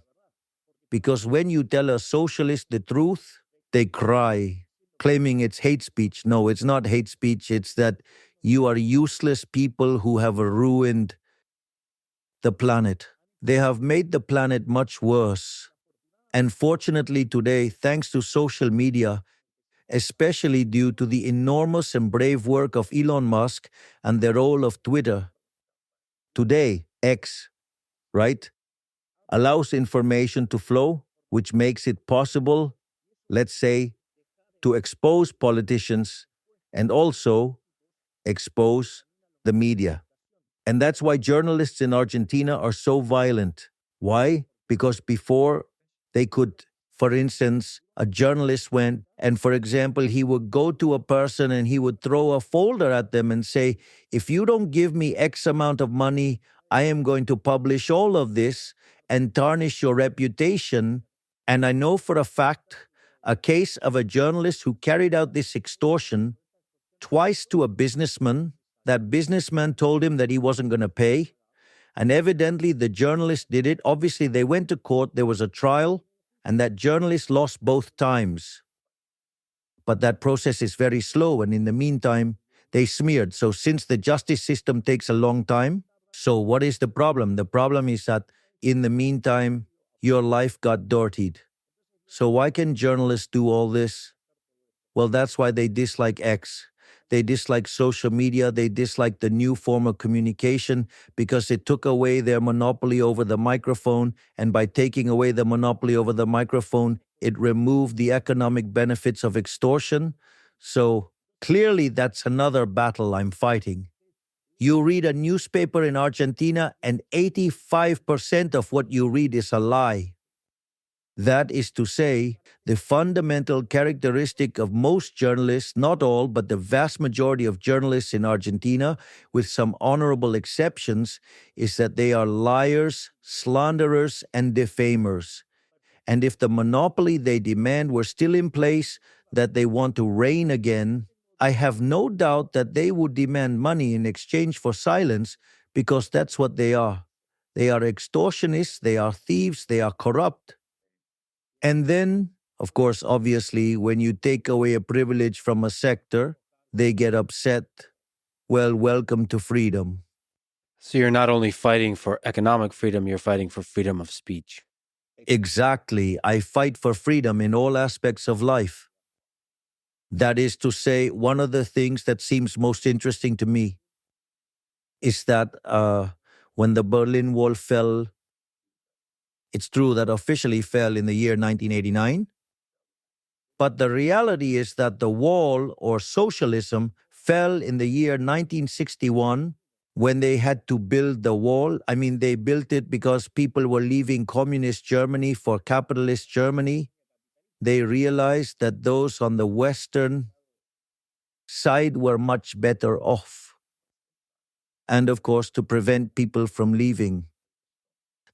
Because when you tell a socialist the truth, they cry, claiming it's hate speech. No, it's not hate speech. It's that you are useless people who have ruined the planet. They have made the planet much worse. And fortunately today, thanks to social media, especially due to the enormous and brave work of Elon Musk and the role of Twitter, today, X, right, allows information to flow, which makes it possible, let's say, to expose politicians and also expose the media. And that's why journalists in Argentina are so violent. Why? Because before they could, for instance, a journalist went and, for example, he would go to a person and he would throw a folder at them and say, if you don't give me X amount of money, I am going to publish all of this and tarnish your reputation. And I know for a fact a case of a journalist who carried out this extortion twice to a businessman. That businessman told him that he wasn't going to pay. And evidently the journalist did it. Obviously, they went to court, there was a trial, and that journalist lost both times. But that process is very slow, and in the meantime, they smeared. So since the justice system takes a long time, so what is the problem? The problem is that in the meantime, your life got dirtied. So why can journalists do all this? Well, that's why they dislike X. They dislike social media. They dislike the new form of communication because it took away their monopoly over the microphone. And by taking away the monopoly over the microphone, it removed the economic benefits of extortion. So clearly, that's another battle I'm fighting. You read a newspaper in Argentina, and 85% of what you read is a lie. That is to say, the fundamental characteristic of most journalists, not all, but the vast majority of journalists in Argentina, with some honorable exceptions, is that they are liars, slanderers, and defamers. And if the monopoly they demand were still in place, that they want to reign again, I have no doubt that they would demand money in exchange for silence, because that's what they are. They are extortionists, they are thieves, they are corrupt. And then, of course, obviously, when you take away a privilege from a sector, they get upset. Well, welcome to freedom. So you're not only fighting for economic freedom, you're fighting for freedom of speech. Exactly. I fight for freedom in all aspects of life. That is to say, one of the things that seems most interesting to me is that when the Berlin Wall fell, it's true that officially fell in the year 1989, but the reality is that the wall or socialism fell in the year 1961 when they had to build the wall. I mean, they built it because people were leaving communist Germany for capitalist Germany. They realized that those on the Western side were much better off. And of course, to prevent people from leaving.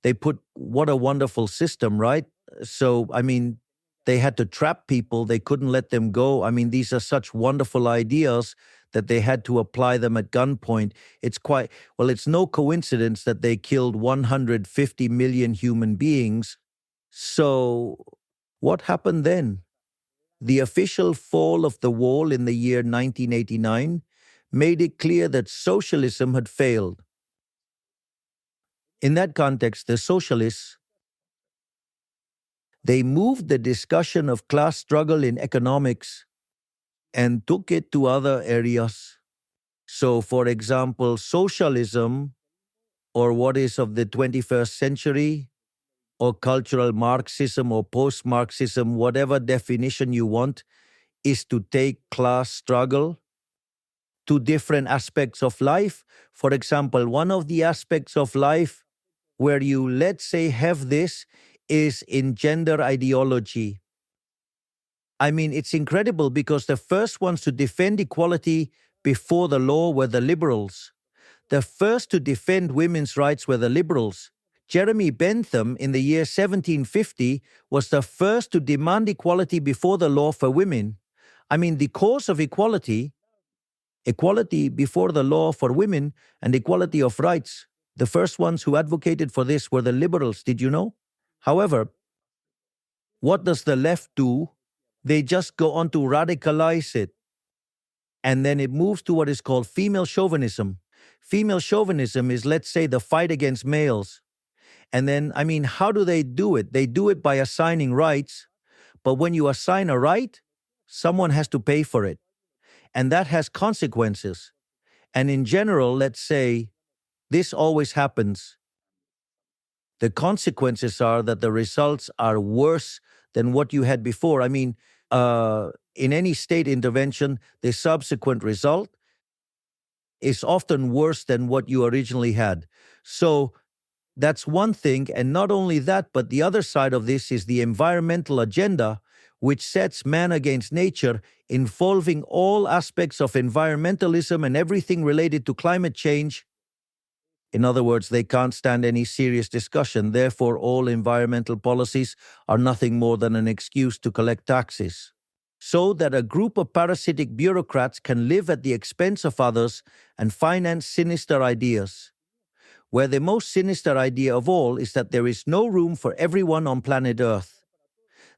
They put, what a wonderful system, right? So, I mean, they had to trap people. They couldn't let them go. I mean, these are such wonderful ideas that they had to apply them at gunpoint. It's no coincidence that they killed 150 million human beings. So, what happened then? The official fall of the wall in the year 1989 made it clear that socialism had failed. In that context, the socialists, they moved the discussion of class struggle in economics and took it to other areas. So, for example, socialism, or what is of the 21st century, or cultural Marxism or post-Marxism, whatever definition you want, is to take class struggle to different aspects of life. For example, one of the aspects of life where you, let's say, have this is in gender ideology. I mean, it's incredible because the first ones to defend equality before the law were the liberals. The first to defend women's rights were the liberals. Jeremy Bentham in the year 1750 was the first to demand equality before the law for women. I mean, the cause of equality before the law for women, and equality of rights, the first ones who advocated for this were the liberals, did you know? However, what does the left do? They just go on to radicalize it. And then it moves to what is called female chauvinism. Female chauvinism is, let's say, the fight against males. And then, I mean, how do they do it? They do it by assigning rights. But when you assign a right, someone has to pay for it. And that has consequences. And in general, let's say, this always happens. The consequences are that the results are worse than what you had before. I mean, in any state intervention, the subsequent result is often worse than what you originally had. So that's one thing. And not only that, but the other side of this is the environmental agenda, which sets man against nature, involving all aspects of environmentalism and everything related to climate change. In other words, they can't stand any serious discussion. Therefore, all environmental policies are nothing more than an excuse to collect taxes, so that a group of parasitic bureaucrats can live at the expense of others and finance sinister ideas, where the most sinister idea of all is that there is no room for everyone on planet Earth.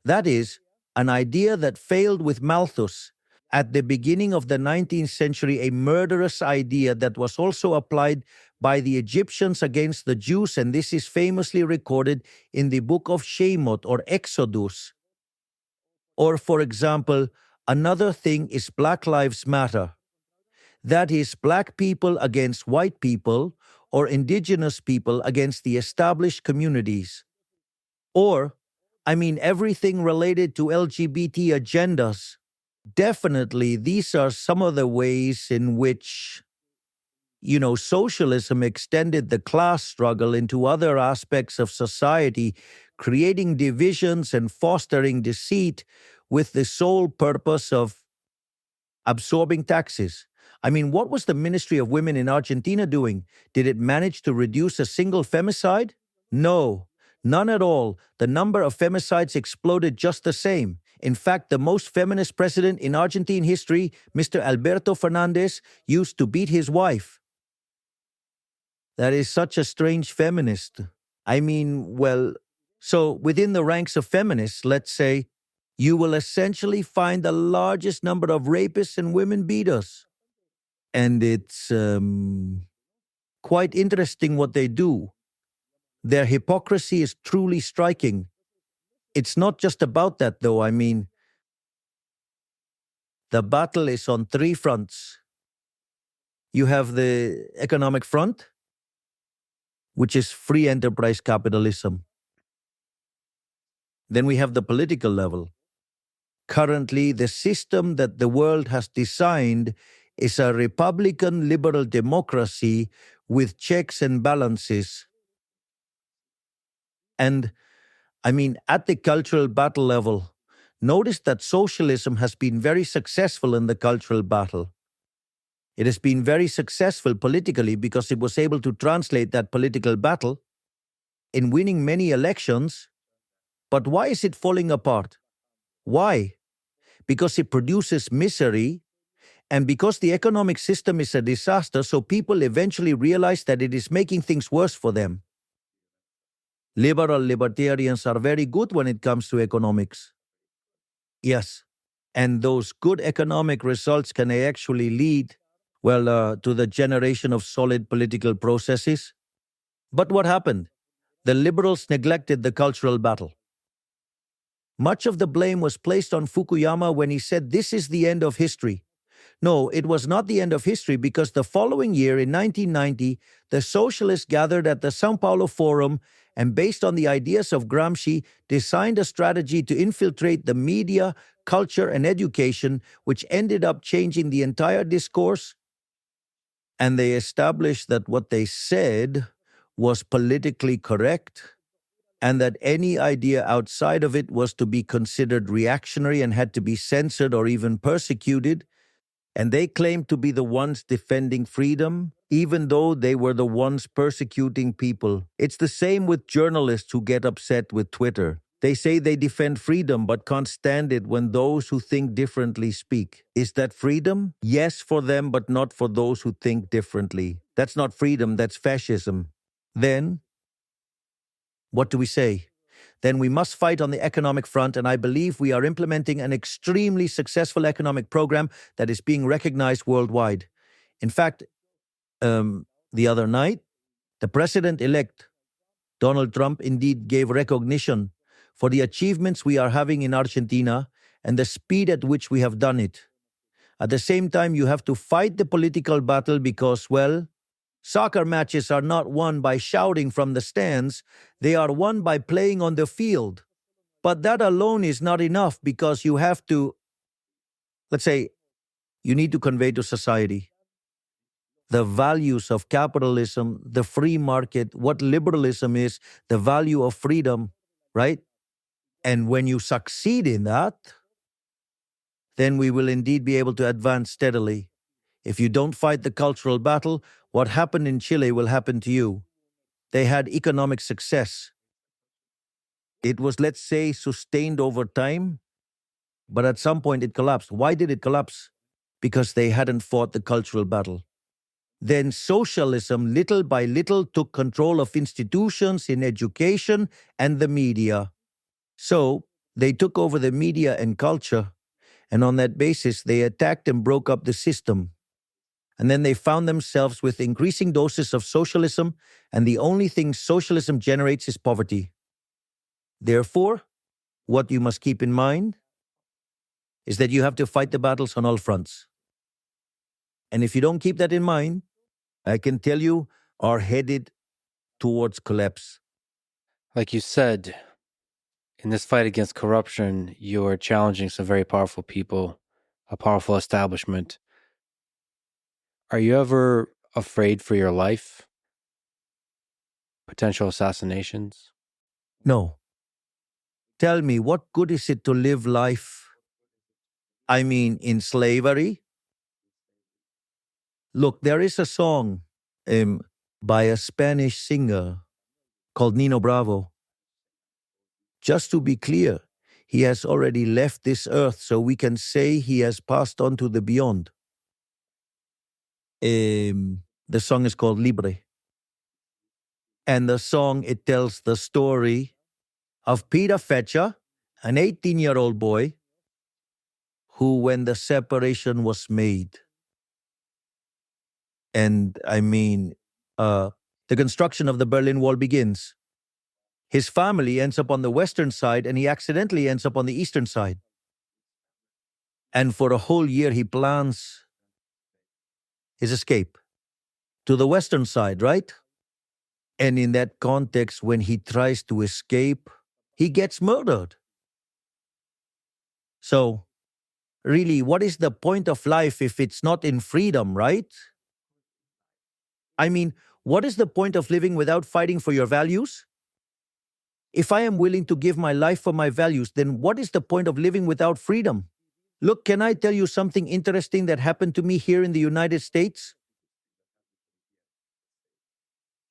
That is, an idea that failed with Malthus at the beginning of the 19th century, a murderous idea that was also applied by the Egyptians against the Jews, and this is famously recorded in the book of Shemot or Exodus. Or, for example, another thing is Black Lives Matter. That is, black people against white people, or indigenous people against the established communities. Or, I mean, everything related to LGBT agendas. Definitely, these are some of the ways in which, socialism extended the class struggle into other aspects of society, creating divisions and fostering deceit with the sole purpose of absorbing taxes. I mean, what was the Ministry of Women in Argentina doing? Did it manage to reduce a single femicide? No, none at all. The number of femicides exploded just the same. In fact, the most feminist president in Argentine history, Mr. Alberto Fernandez, used to beat his wife. That is such a strange feminist. I mean, so within the ranks of feminists, let's say, you will essentially find the largest number of rapists and women beaters. And it's quite interesting what they do. Their hypocrisy is truly striking. It's not just about that, though. I mean, the battle is on three fronts. You have the economic front, which is free enterprise capitalism. Then we have the political level. Currently, the system that the world has designed is a Republican liberal democracy with checks and balances. And I mean, at the cultural battle level, notice that socialism has been very successful in the cultural battle. It has been very successful politically because it was able to translate that political battle in winning many elections. But why is it falling apart? Why? Because it produces misery, and because the economic system is a disaster, so people eventually realize that it is making things worse for them. Liberal libertarians are very good when it comes to economics. Yes. And those good economic results can actually lead, to the generation of solid political processes. But what happened? The liberals neglected the cultural battle. Much of the blame was placed on Fukuyama when he said this is the end of history. No, it was not the end of history because the following year, in 1990, the socialists gathered at the Sao Paulo Forum and, based on the ideas of Gramsci, designed a strategy to infiltrate the media, culture, and education, which ended up changing the entire discourse. And they established that what they said was politically correct, and that any idea outside of it was to be considered reactionary and had to be censored or even persecuted. And they claimed to be the ones defending freedom, even though they were the ones persecuting people. It's the same with journalists who get upset with Twitter. They say they defend freedom but can't stand it when those who think differently speak. Is that freedom? Yes, for them, but not for those who think differently. That's not freedom, that's fascism. Then, what do we say? Then we must fight on the economic front, and I believe we are implementing an extremely successful economic program that is being recognized worldwide. In fact, the other night, the president-elect, Donald Trump, indeed gave recognition for the achievements we are having in Argentina and the speed at which we have done it. At the same time, you have to fight the political battle because, soccer matches are not won by shouting from the stands, they are won by playing on the field. But that alone is not enough because you have to, you need to convey to society the values of capitalism, the free market, what liberalism is, the value of freedom, right? And when you succeed in that, then we will indeed be able to advance steadily. If you don't fight the cultural battle, what happened in Chile will happen to you. They had economic success. It was, let's say, sustained over time, but at some point it collapsed. Why did it collapse? Because they hadn't fought the cultural battle. Then socialism, little by little, took control of institutions in education and the media. So they took over the media and culture, and on that basis, they attacked and broke up the system. And then they found themselves with increasing doses of socialism, and the only thing socialism generates is poverty. Therefore, what you must keep in mind is that you have to fight the battles on all fronts. And if you don't keep that in mind, I can tell you are headed towards collapse. Like you said, in this fight against corruption, you're challenging some very powerful people, a powerful establishment. Are you ever afraid for your life? Potential assassinations? No. Tell me, what good is it to live life? I mean, in slavery? Look, there is a song by a Spanish singer called Nino Bravo. Just to be clear, he has already left this earth, so we can say he has passed on to the beyond. The song is called Libre. And the song, it tells the story of Peter Fetcher, an 18-year-old boy, who, when the separation was made, and I mean, the construction of the Berlin Wall begins. His family ends up on the western side and he accidentally ends up on the eastern side. And for a whole year, he plans his escape to the western side, right? And in that context, when he tries to escape, he gets murdered. So, really, what is the point of life if it's not in freedom, right? I mean, what is the point of living without fighting for your values? If I am willing to give my life for my values, then what is the point of living without freedom? Look, can I tell you something interesting that happened to me here in the United States?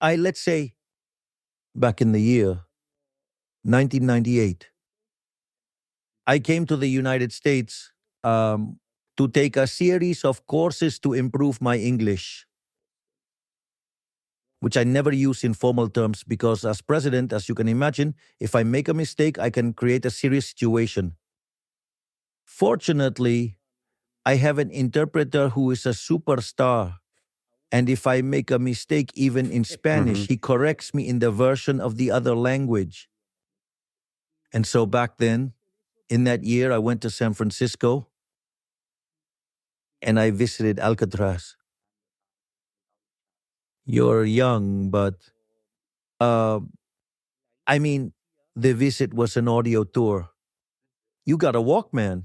Let's say, back in the year 1998, I came to the United States to take a series of courses to improve my English, which I never use in formal terms because as president, as you can imagine, if I make a mistake, I can create a serious situation. Fortunately, I have an interpreter who is a superstar. And if I make a mistake even in Spanish, he corrects me in the version of the other language. And so back then, in that year, I went to San Francisco and I visited Alcatraz. You're young, but the visit was an audio tour. You got a Walkman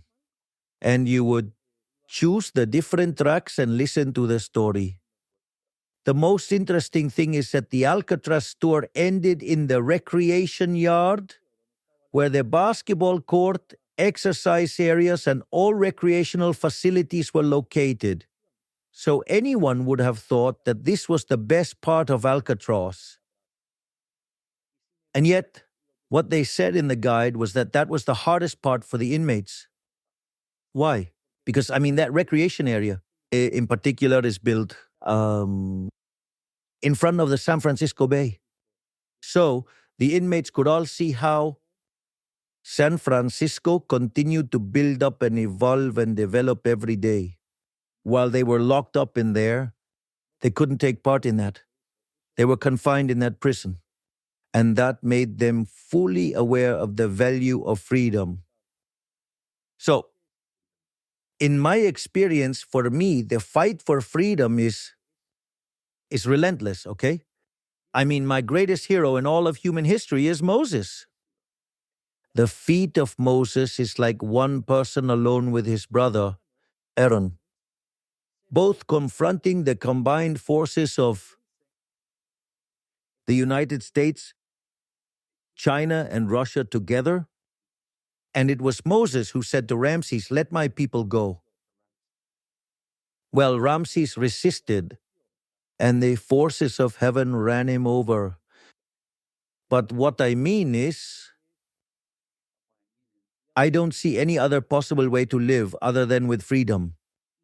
and you would choose the different tracks and listen to the story. The most interesting thing is that the Alcatraz tour ended in the recreation yard where the basketball court, exercise areas, and all recreational facilities were located. So anyone would have thought that this was the best part of Alcatraz. And yet, what they said in the guide was that that was the hardest part for the inmates. Why? Because, that recreation area in particular is built in front of the San Francisco Bay. So the inmates could all see how San Francisco continued to build up and evolve and develop every day. While they were locked up in there, they couldn't take part in that. They were confined in that prison. And that made them fully aware of the value of freedom. So, in my experience, for me, the fight for freedom is relentless, okay? My greatest hero in all of human history is Moses. The feat of Moses is like one person alone with his brother, Aaron, both confronting the combined forces of the United States, China, and Russia together. And it was Moses who said to Ramses, "Let my people go." Well, Ramses resisted, and the forces of heaven ran him over. But what I mean is, I don't see any other possible way to live other than with freedom.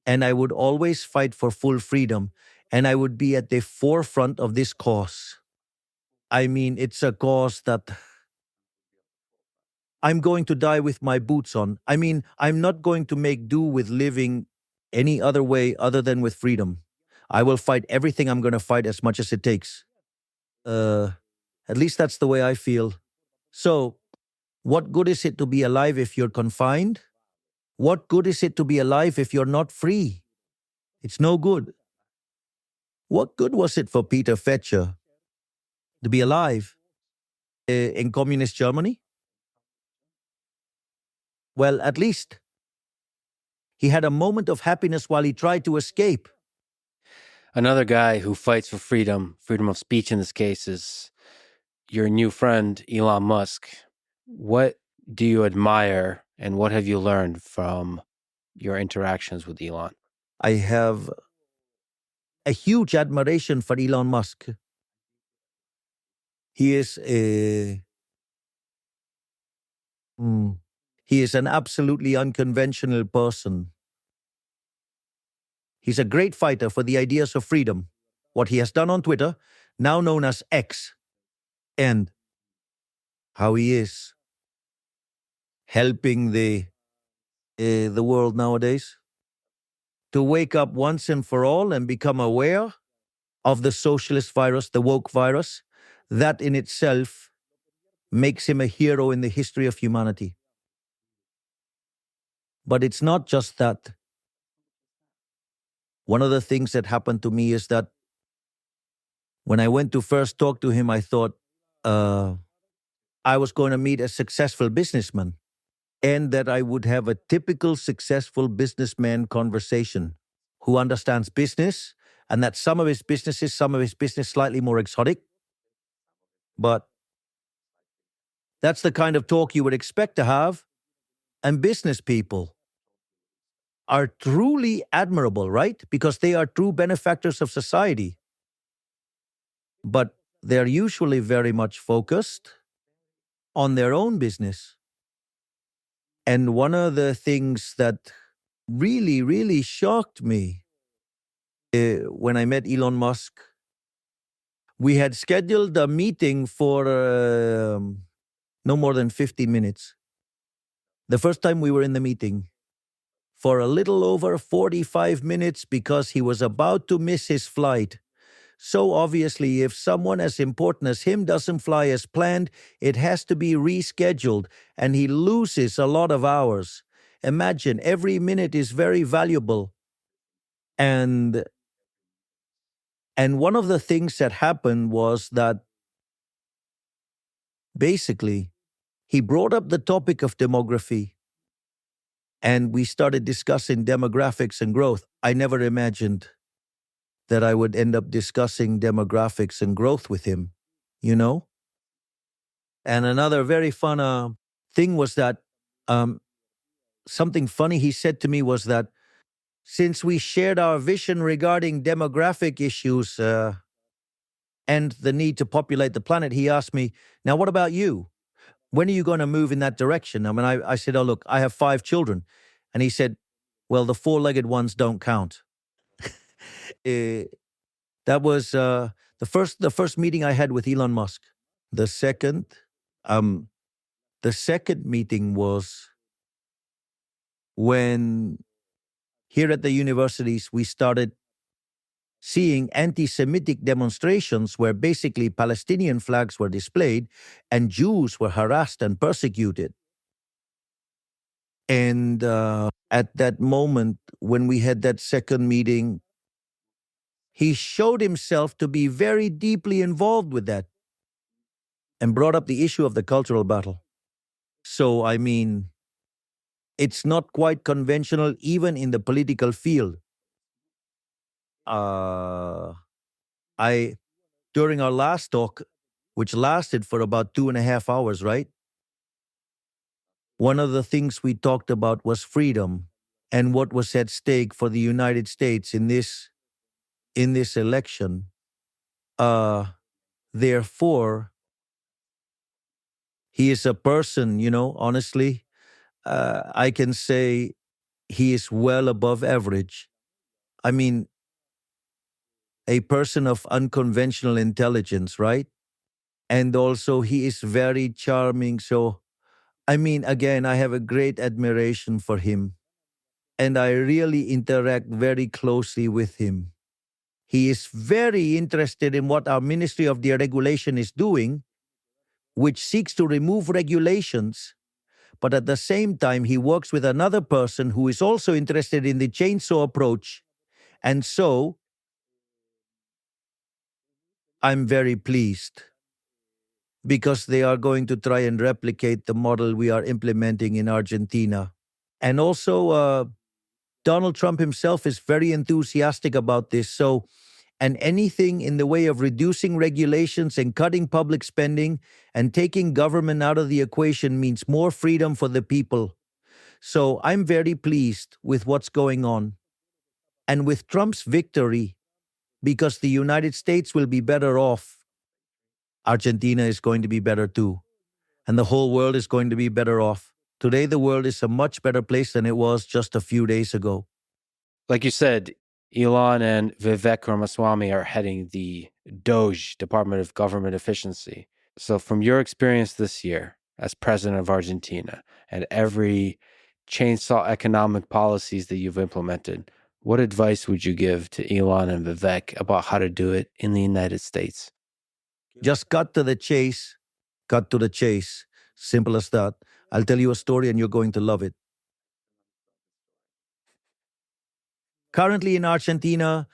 And I would always fight for full freedom, and I would be at the forefront of this cause. It's a cause that I'm going to die with my boots on. I'm not going to make do with living any other way other than with freedom. I will fight everything I'm going to fight as much as it takes. At least that's the way I feel. So, what good is it to be alive if you're confined? What good is it to be alive if you're not free? It's no good. What good was it for Peter Fetcher to be alive in communist Germany? Well, at least he had a moment of happiness while he tried to escape. Another guy who fights for freedom of speech in this case, is your new friend, Elon Musk. What do you admire and what have you learned from your interactions with Elon? I have a huge admiration for Elon Musk. He is an absolutely unconventional person. He's a great fighter for the ideas of freedom. What he has done on Twitter, now known as X, and how he is helping the world nowadays to wake up once and for all and become aware of the socialist virus, the woke virus. That in itself makes him a hero in the history of humanity. But it's not just that. One of the things that happened to me is that when I went to first talk to him, I thought I was going to meet a successful businessman and that I would have a typical successful businessman conversation who understands business and that some of his business slightly more exotic. But that's the kind of talk you would expect to have. And business people are truly admirable, right? Because they are true benefactors of society. But they're usually very much focused on their own business. And one of the things that really, really shocked me when I met Elon Musk, we had scheduled a meeting for no more than 50 minutes. The first time we were in the meeting, for a little over 45 minutes because he was about to miss his flight. So obviously, if someone as important as him doesn't fly as planned, it has to be rescheduled, and he loses a lot of hours. Imagine, every minute is very valuable. And one of the things that happened was that basically, he brought up the topic of demography, and we started discussing demographics and growth. I never imagined that I would end up discussing demographics and growth with him, you know? And another very fun thing was that something funny he said to me was that since we shared our vision regarding demographic issues and the need to populate the planet, he asked me, now what about you? When are you going to move in that direction? I mean, I said, oh, look, I have 5 children. And he said, well, the 4-legged ones don't count. That was the first meeting I had with Elon Musk. The second meeting was when here at the universities we started seeing anti-Semitic demonstrations where basically Palestinian flags were displayed and Jews were harassed and persecuted. And at that moment, when we had that second meeting, he showed himself to be very deeply involved with that and brought up the issue of the cultural battle. So, I mean, it's not quite conventional even in the political field. During our last talk, which lasted for about 2.5 hours, right? One of the things we talked about was freedom and what was at stake for the United States in this election. Therefore, he is a person, honestly, I can say he is well above average. I mean, a person of unconventional intelligence, right? And also he is very charming. So, I mean, again, I have a great admiration for him. And I really interact very closely with him. He is very interested in what our Ministry of Deregulation is doing, which seeks to remove regulations. But at the same time, he works with another person who is also interested in the chainsaw approach. And so, I'm very pleased because they are going to try and replicate the model we are implementing in Argentina. And also, Donald Trump himself is very enthusiastic about this. So, and anything in the way of reducing regulations and cutting public spending and taking government out of the equation means more freedom for the people. So I'm very pleased with what's going on. And with Trump's victory, because the United States will be better off, Argentina is going to be better too. And the whole world is going to be better off. Today, the world is a much better place than it was just a few days ago. Like you said, Elon and Vivek Ramaswamy are heading the DOGE, Department of Government Efficiency. So from your experience this year as president of Argentina and every chainsaw economic policies that you've implemented, what advice would you give to Elon and Vivek about how to do it in the United States? Just cut to the chase, Cut to the chase. Simple as that. I'll tell you a story and you're going to love it. Currently in Argentina,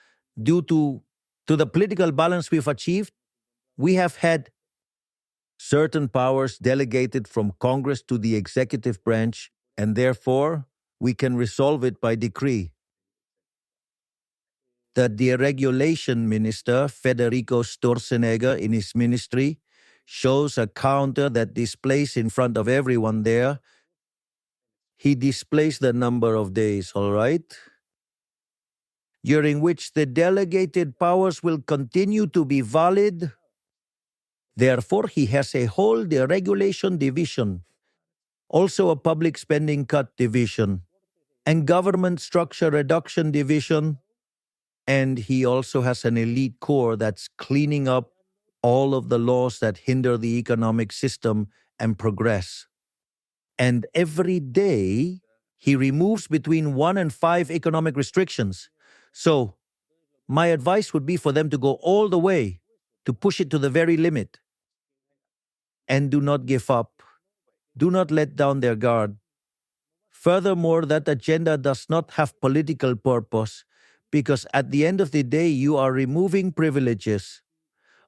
due to the political balance we've achieved, we have had certain powers delegated from Congress to the executive branch, and therefore we can resolve it by decree. The deregulation minister, Federico Sturzenegger, in his ministry, shows a counter that displays in front of everyone there. He displays the number of days, all right? During which the delegated powers will continue to be valid. Therefore, he has a whole deregulation division, also a public spending cut division, and government structure reduction division, and he also has an elite corps that's cleaning up all of the laws that hinder the economic system and progress. And every day, he removes between 1 and 5 economic restrictions. So, my advice would be for them to go all the way, to push it to the very limit. And do not give up. Do not let down their guard. Furthermore, that agenda does not have political purpose, because at the end of the day, you are removing privileges.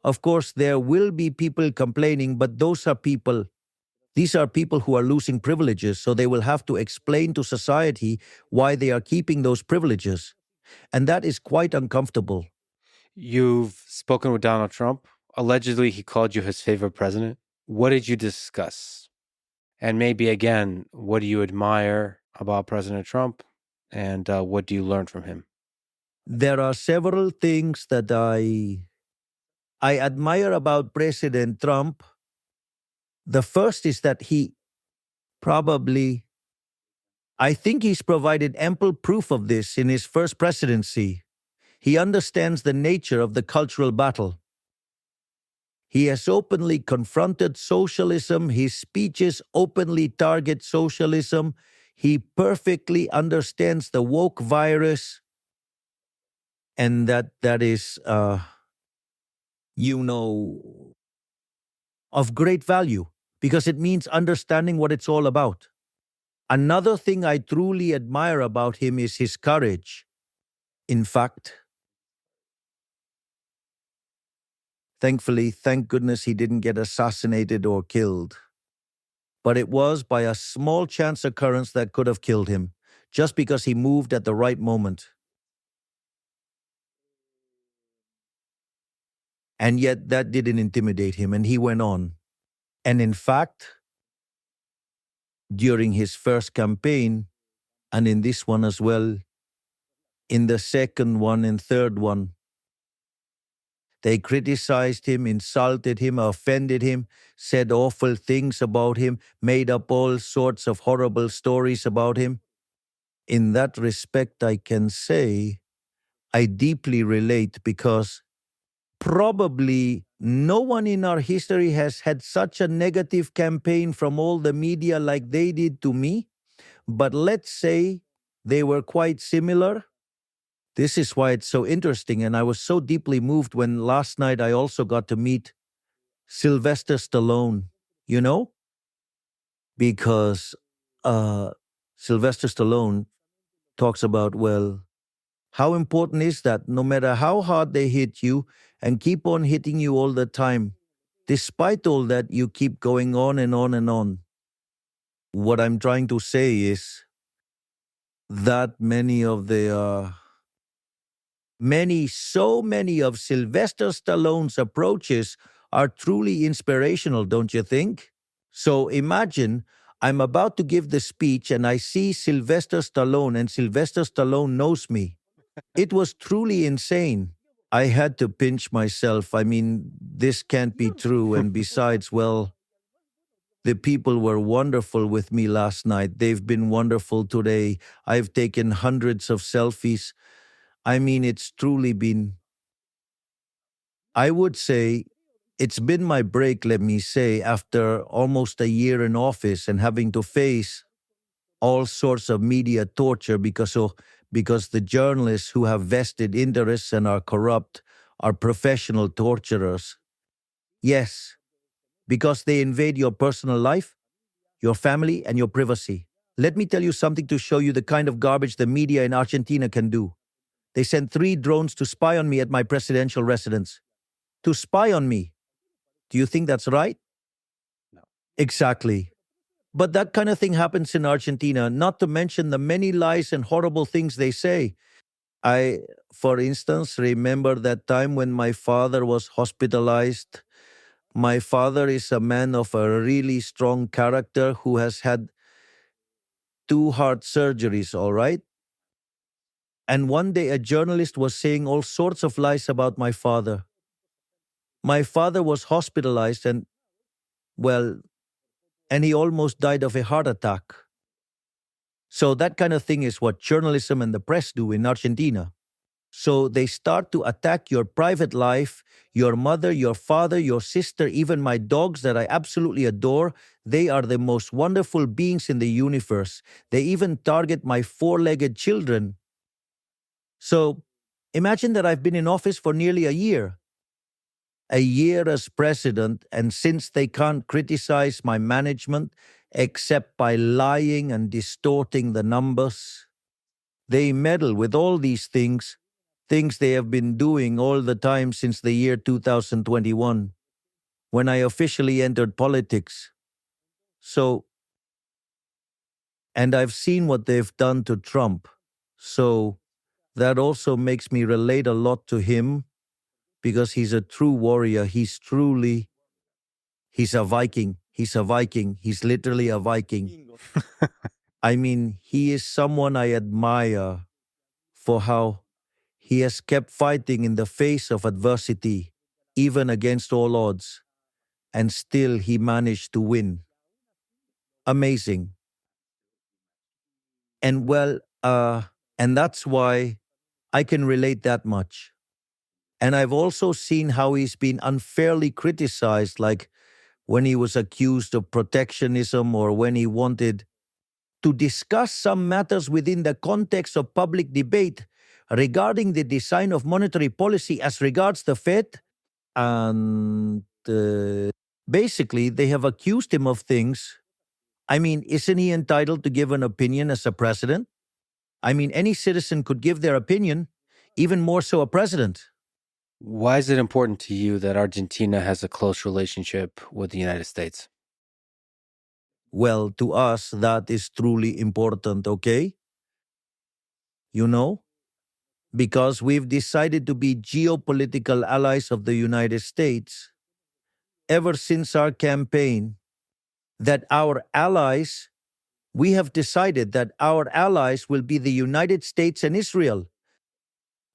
Of course, there will be people complaining, but those are people. These are people who are losing privileges, so they will have to explain to society why they are keeping those privileges. And that is quite uncomfortable. You've spoken with Donald Trump. Allegedly, he called you his favorite president. What did you discuss? And maybe, again, what do you admire about President Trump? And what do you learn from him? There are several things that I admire about President Trump. The first is that he probably, I think he's provided ample proof of this in his first presidency. He understands the nature of the cultural battle. He has openly confronted socialism. His speeches openly target socialism. He perfectly understands the woke virus. And that is, of great value, because it means understanding what it's all about. Another thing I truly admire about him is his courage. In fact, thankfully, thank goodness he didn't get assassinated or killed. But it was by a small chance occurrence that could have killed him, just because he moved at the right moment. And yet that didn't intimidate him, and he went on. And in fact, during his first campaign, and in this one as well, in the second one and third one, they criticized him, insulted him, offended him, said awful things about him, made up all sorts of horrible stories about him. In that respect, I can say I deeply relate, because probably no one in our history has had such a negative campaign from all the media like they did to me. But let's say they were quite similar. This is why it's so interesting, and I was so deeply moved when last night I also got to meet Sylvester Stallone, because Sylvester Stallone talks about, well, how important is that no matter how hard they hit you and keep on hitting you all the time, despite all that, you keep going on and on and on. What I'm trying to say is that so many of Sylvester Stallone's approaches are truly inspirational, don't you think? So imagine I'm about to give the speech and I see Sylvester Stallone, and Sylvester Stallone knows me. It was truly insane. I had to pinch myself. I mean, this can't be true. And besides, well, the people were wonderful with me last night. They've been wonderful today. I've taken hundreds of selfies. I mean, it's truly been, I would say, it's been my break, let me say, after almost a year in office and having to face all sorts of media torture because the journalists who have vested interests and are corrupt are professional torturers. Yes, because they invade your personal life, your family, and your privacy. Let me tell you something to show you the kind of garbage the media in Argentina can do. They sent 3 drones to spy on me at my presidential residence. To spy on me. Do you think that's right? No. Exactly. But that kind of thing happens in Argentina, not to mention the many lies and horrible things they say. I, for instance, remember that time when my father was hospitalized. My father is a man of a really strong character who has had 2 heart surgeries, all right? And one day a journalist was saying all sorts of lies about my father. My father was hospitalized and, well, and he almost died of a heart attack. So that kind of thing is what journalism and the press do in Argentina. So they start to attack your private life, your mother, your father, your sister, even my dogs that I absolutely adore. They are the most wonderful beings in the universe. They even target my 4-legged children. So imagine that I've been in office for nearly a year. A year as president, and since they can't criticize my management except by lying and distorting the numbers, they meddle with all these things they have been doing all the time since the year 2021, when I officially entered politics. So, and I've seen what they've done to Trump. So, that also makes me relate a lot to him because he's a true warrior. He's a Viking. He's a Viking. He's literally a Viking. I mean, he is someone I admire for how he has kept fighting in the face of adversity, even against all odds, and still he managed to win. Amazing. And and that's why I can relate that much. And I've also seen how he's been unfairly criticized, like when he was accused of protectionism or when he wanted to discuss some matters within the context of public debate regarding the design of monetary policy as regards the Fed. And basically, they have accused him of things. I mean, isn't he entitled to give an opinion as a president? I mean, any citizen could give their opinion, even more so a president. Why is it important to you that Argentina has a close relationship with the United States? Well, to us, that is truly important, okay? You know? Because we've decided to be geopolitical allies of the United States ever since our campaign, we have decided that our allies will be the United States and Israel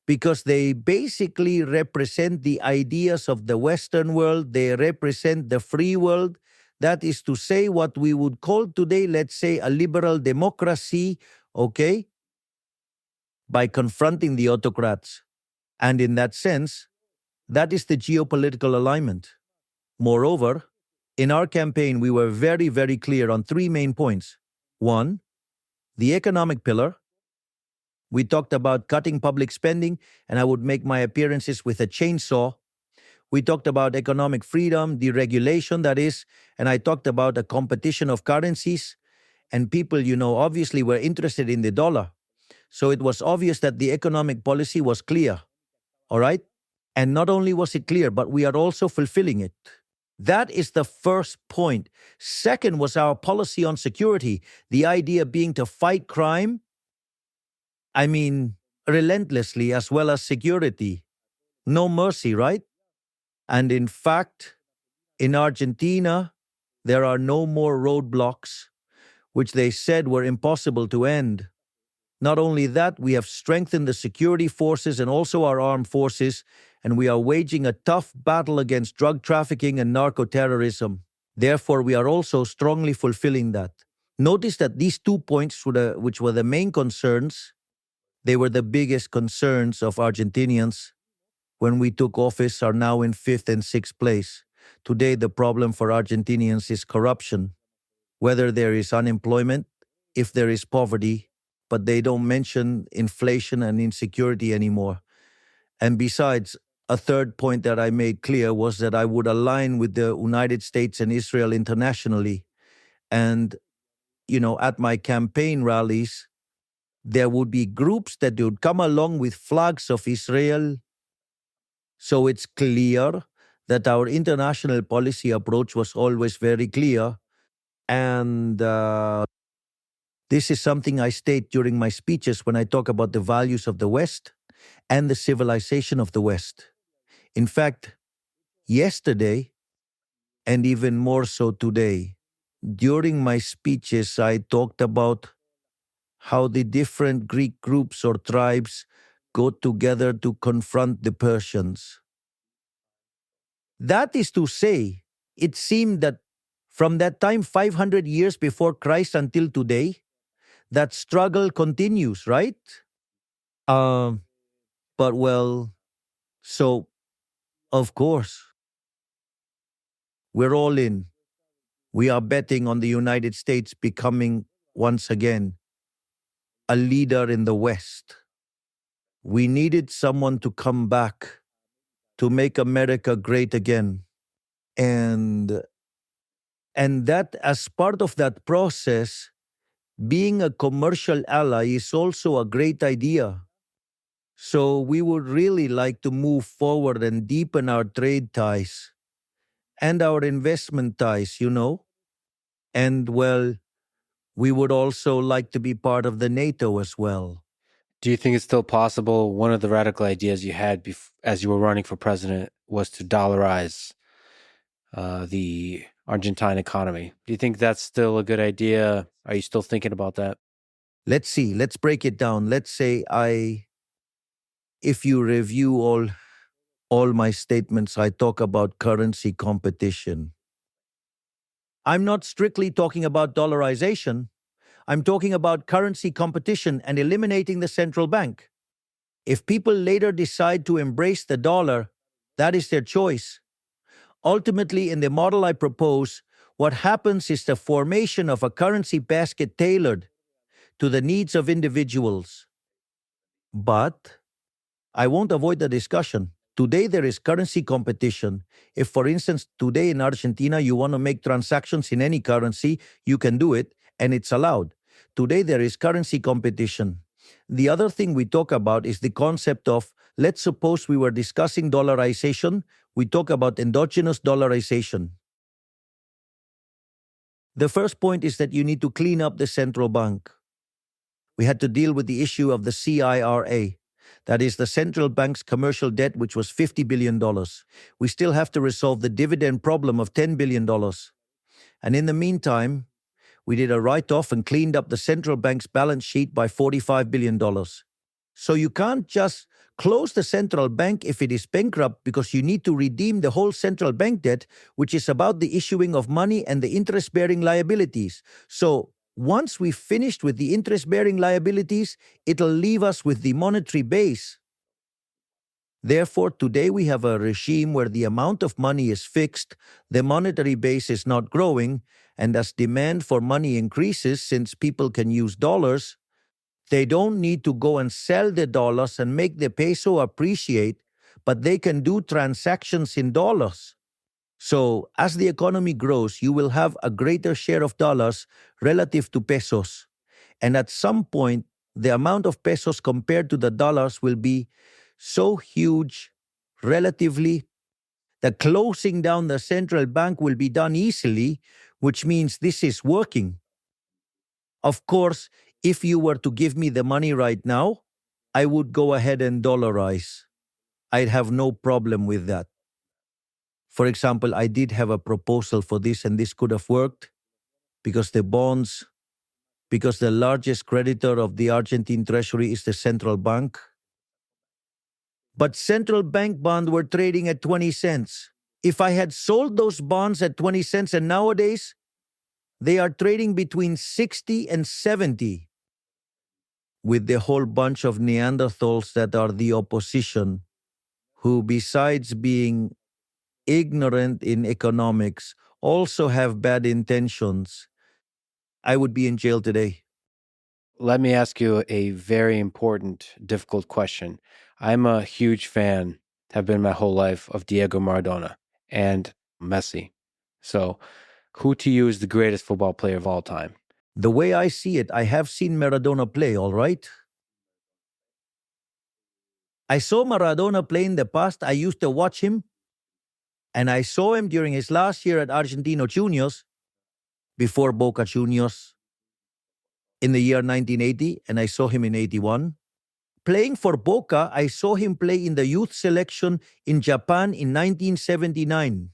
because they basically represent the ideas of the Western world. They represent the free world. That is to say, what we would call today, let's say, a liberal democracy, okay, by confronting the autocrats. And in that sense, that is the geopolitical alignment. Moreover, in our campaign, we were very, very clear on 3 main points. 1, the economic pillar. We talked about cutting public spending, and I would make my appearances with a chainsaw. We talked about economic freedom, deregulation, that is, and I talked about a competition of currencies. And people, obviously were interested in the dollar. So it was obvious that the economic policy was clear. All right? And not only was it clear, but we are also fulfilling it. That is the first point. Second was our policy on security, the idea being to fight crime, relentlessly, as well as security. No mercy, right? And in fact, in Argentina, there are no more roadblocks, which they said were impossible to end. Not only that, we have strengthened the security forces and also our armed forces, and we are waging a tough battle against drug trafficking and narco-terrorism. Therefore, we are also strongly fulfilling that. Notice that these 2 points, which were the main concerns, they were the biggest concerns of Argentinians when we took office, are now in 5th and 6th place. Today, the problem for Argentinians is corruption. Whether there is unemployment, if there is poverty, but they don't mention inflation and insecurity anymore. And besides, A third point that I made clear was that I would align with the United States and Israel internationally. And, at my campaign rallies, there would be groups that would come along with flags of Israel. So it's clear that our international policy approach was always very clear. And this is something I state during my speeches when I talk about the values of the West and the civilization of the West. In fact, yesterday, and even more so today, during my speeches, I talked about how the different Greek groups or tribes got together to confront the Persians. That is to say, it seemed that from that time 500 years before Christ until today, that struggle continues, right? But well, so of course, we're all in. We are betting on the United States becoming once again a leader in the West. We needed someone to come back to make America great again. And that as part of that process, being a commercial ally is also a great idea. So we would really like to move forward and deepen our trade ties and our investment ties, And well, we would also like to be part of the NATO as well. Do you think it's still possible? One of the radical ideas you had as you were running for president was to dollarize the Argentine economy. Do you think that's still a good idea? Are you still thinking about that? Let's see. Let's break it down. Let's say if you review all my statements, I talk about currency competition. I'm not strictly talking about dollarization. I'm talking about currency competition and eliminating the central bank. If people later decide to embrace the dollar, that is their choice. Ultimately, in the model I propose, what happens is the formation of a currency basket tailored to the needs of individuals. But I won't avoid the discussion. Today, there is currency competition. If, for instance, today in Argentina, you want to make transactions in any currency, you can do it, and it's allowed. Today, there is currency competition. The other thing we talk about is the concept of, let's suppose we were discussing dollarization, we talk about endogenous dollarization. The first point is that you need to clean up the central bank. We had to deal with the issue of the CIRA. That is the central bank's commercial debt, which was $50 billion. We still have to resolve the dividend problem of $10 billion. And in the meantime, we did a write-off and cleaned up the central bank's balance sheet by $45 billion. So you can't just close the central bank if it is bankrupt, because you need to redeem the whole central bank debt, which is about the issuing of money and the interest-bearing liabilities. So once we've finished with the interest-bearing liabilities, it'll leave us with the monetary base. Therefore, today we have a regime where the amount of money is fixed, the monetary base is not growing, and as demand for money increases, since people can use dollars, they don't need to go and sell the dollars and make the peso appreciate, but they can do transactions in dollars. So, as the economy grows, you will have a greater share of dollars relative to pesos. And at some point, the amount of pesos compared to the dollars will be so huge, relatively, that closing down the central bank will be done easily, which means this is working. Of course, if you were to give me the money right now, I would go ahead and dollarize. I'd have no problem with that. For example, I did have a proposal for this, and this could have worked because the largest creditor of the Argentine treasury is the central bank. But central bank bonds were trading at 20 cents. If I had sold those bonds at 20 cents, and nowadays they are trading between 60 and 70, with the whole bunch of Neanderthals that are the opposition, who besides being ignorant in economics, also have bad intentions, I would be in jail today. Let me ask you a very important, difficult question. I'm a huge fan have been my whole life of Diego Maradona and Messi. So, who to you is the greatest football player of all time? The way I see it, I have seen Maradona play, all right? I saw Maradona play in the past. I used to watch him, and I saw him during his last year at Argentino Juniors, before Boca Juniors, in the year 1980, and I saw him in 81. Playing for Boca, I saw him play in the youth selection in Japan in 1979.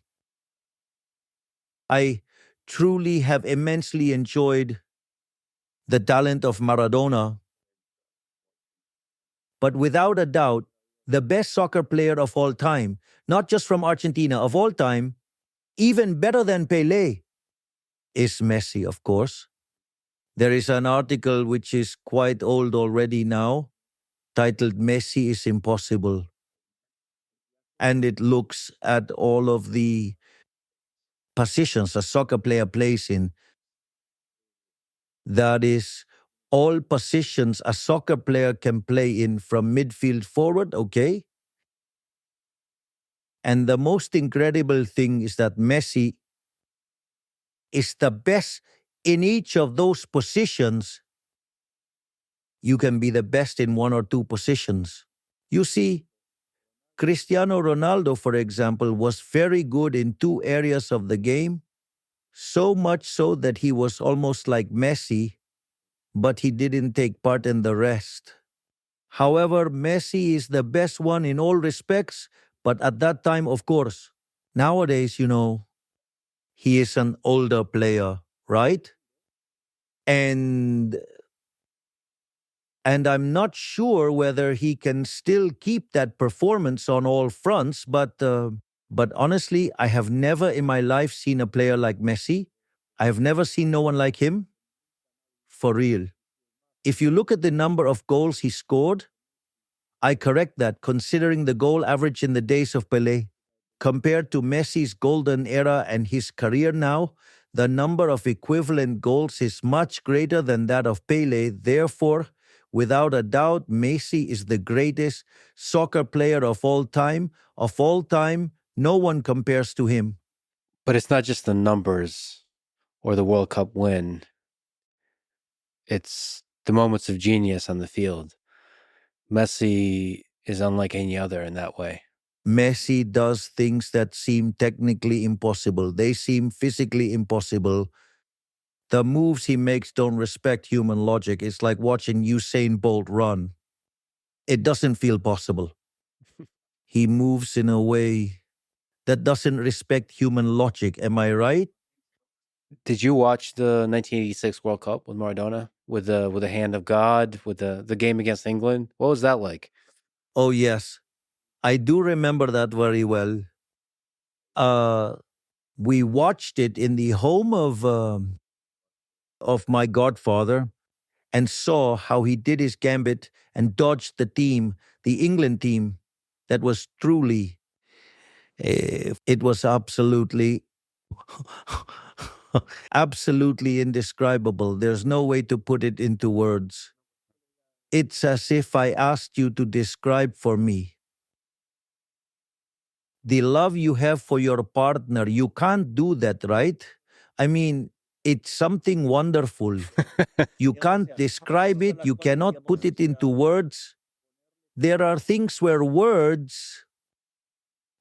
I truly have immensely enjoyed the talent of Maradona, but without a doubt, the best soccer player of all time, not just from Argentina, of all time, even better than Pelé, is Messi, of course. There is an article which is quite old already now, titled Messi is Impossible. And it looks at all of the positions a soccer player plays in. That is, all positions a soccer player can play in from midfield forward, okay? And the most incredible thing is that Messi is the best in each of those positions. You can be the best in one or two positions. You see, Cristiano Ronaldo, for example, was very good in two areas of the game, so much so that he was almost like Messi, but he didn't take part in the rest. However, Messi is the best one in all respects, but at that time, of course. Nowadays, he is an older player, right? And I'm not sure whether he can still keep that performance on all fronts, but honestly, I have never in my life seen a player like Messi. I have never seen no one like him. For real. If you look at the number of goals he scored, I correct that considering the goal average in the days of Pelé. Compared to Messi's golden era and his career now, the number of equivalent goals is much greater than that of Pelé. Therefore, without a doubt, Messi is the greatest soccer player of all time. Of all time, no one compares to him. But it's not just the numbers or the World Cup win. It's the moments of genius on the field. Messi is unlike any other in that way. Messi does things that seem technically impossible. They seem physically impossible. The moves he makes don't respect human logic. It's like watching Usain Bolt run. It doesn't feel possible. He moves in a way that doesn't respect human logic. Am I right? Did you watch the 1986 World Cup with Maradona, with the hand of God, with the game against England? What was that like? Oh, yes. I do remember that very well. We watched it in the home of my godfather and saw how he did his gambit and dodged the team, the England team, that was truly, it was absolutely, absolutely indescribable. There's no way to put it into words. It's as if I asked you to describe for me the love you have for your partner. You can't do that, right? I mean, it's something wonderful. You can't describe it. You cannot put it into words. There are things where words,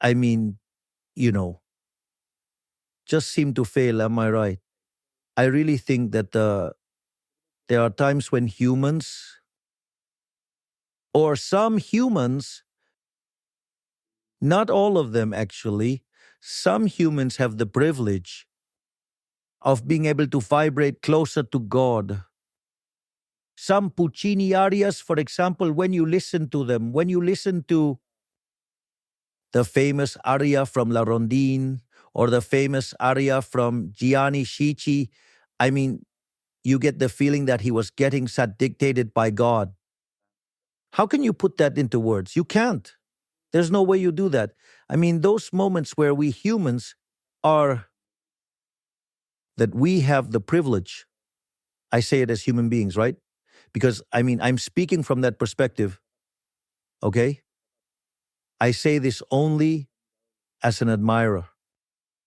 I mean, just seem to fail. Am I right? I really think that there are times when humans, or some humans, not all of them actually, some humans have the privilege of being able to vibrate closer to God. Some Puccini arias, for example, when you listen to them, when you listen to the famous aria from La Rondine or the famous aria from Gianni Schicchi, I mean, you get the feeling that he was getting that dictated by God. How can you put that into words? You can't. There's no way you do that. I mean, those moments where we humans are, that we have the privilege, I say it as human beings, right? Because, I mean, I'm speaking from that perspective, okay? I say this only as an admirer.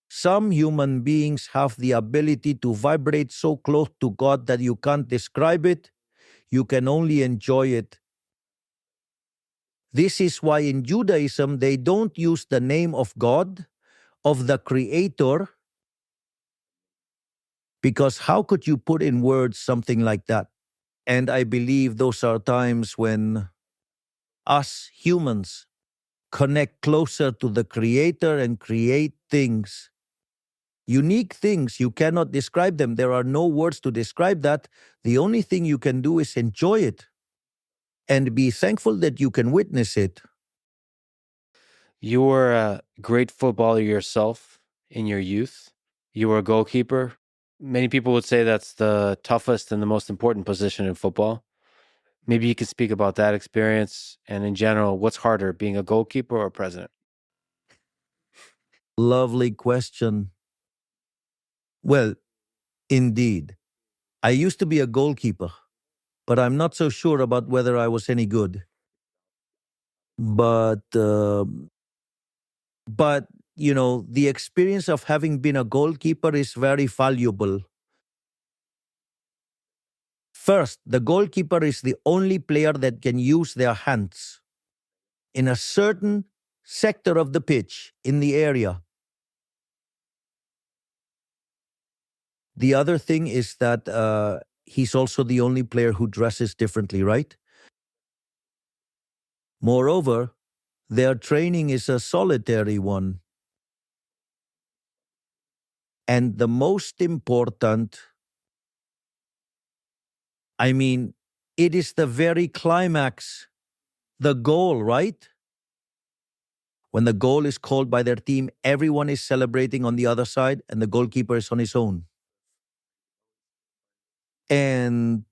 Some human beings have the ability to vibrate so close to God that you can't describe it, you can only enjoy it. This is why in Judaism they don't use the name of God, of the Creator, because how could you put in words something like that? And I believe those are times when us humans connect closer to the Creator and create things. Unique things, you cannot describe them. There are no words to describe that. The only thing you can do is enjoy it and be thankful that you can witness it. You were a great footballer yourself in your youth. You were a goalkeeper. Many people would say that's the toughest and the most important position in football. Maybe you could speak about that experience and in general, what's harder, being a goalkeeper or president? Lovely question. Well, indeed. I used to be a goalkeeper, but I'm not so sure about whether I was any good. But, uh, but the experience of having been a goalkeeper is very valuable. First, the goalkeeper is the only player that can use their hands in a certain sector of the pitch in the area. The other thing is that he's also the only player who dresses differently, right? Moreover, their training is a solitary one. And the most important, it is the very climax, the goal, right? When the goal is called by their team, everyone is celebrating on the other side and the goalkeeper is on his own. And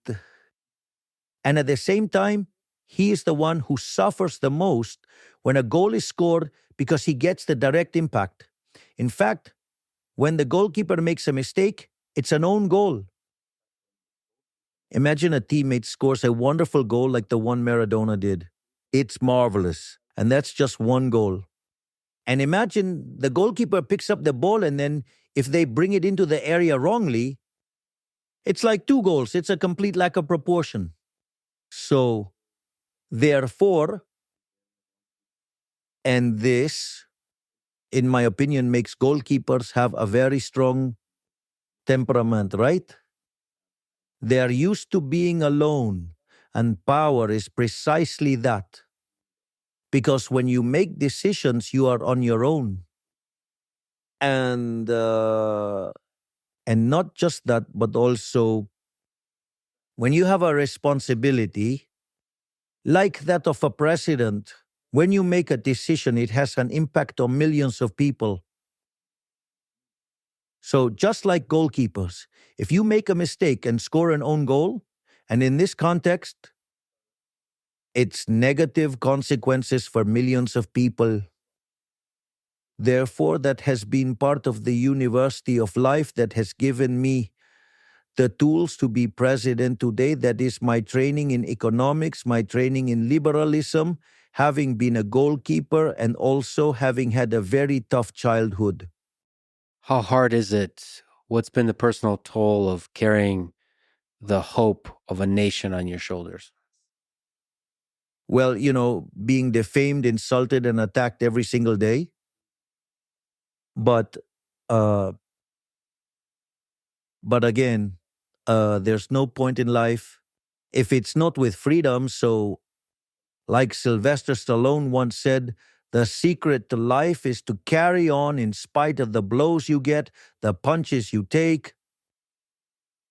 at the same time, he is the one who suffers the most when a goal is scored because he gets the direct impact. In fact, when the goalkeeper makes a mistake, it's an own goal. Imagine a teammate scores a wonderful goal like the one Maradona did. It's marvelous. And that's just one goal. And imagine the goalkeeper picks up the ball and then if they bring it into the area wrongly, it's like two goals. It's a complete lack of proportion. So, therefore, and this, in my opinion, makes goalkeepers have a very strong temperament, right? They are used to being alone, and power is precisely that. Because when you make decisions, you are on your own. And not just that, but also when you have a responsibility like that of a president, when you make a decision, it has an impact on millions of people. So just like goalkeepers, if you make a mistake and score an own goal, and in this context, it's negative consequences for millions of people. Therefore, that has been part of the university of life that has given me the tools to be president today. That is my training in economics, my training in liberalism, having been a goalkeeper, and also having had a very tough childhood. How hard is it? What's been the personal toll of carrying the hope of a nation on your shoulders? Well, being defamed, insulted, and attacked every single day. But uh, again, there's no point in life if it's not with freedom. So, like Sylvester Stallone once said, the secret to life is to carry on in spite of the blows you get, the punches you take.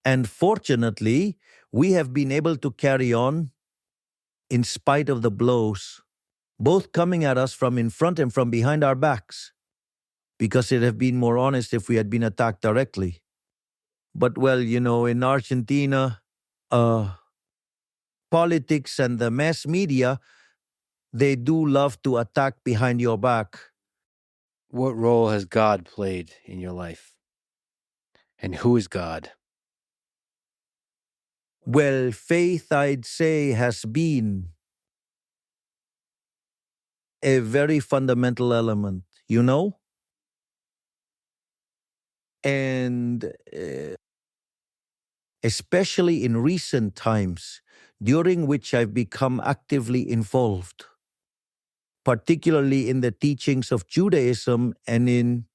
And fortunately, we have been able to carry on in spite of the blows, both coming at us from in front and from behind our backs, because it'd have been more honest if we had been attacked directly. But well, in Argentina, politics and the mass media, they do love to attack behind your back. What role has God played in your life? And who is God? Well, faith, I'd say, has been a very fundamental element, you know? And especially in recent times, during which I've become actively involved, particularly in the teachings of Judaism and in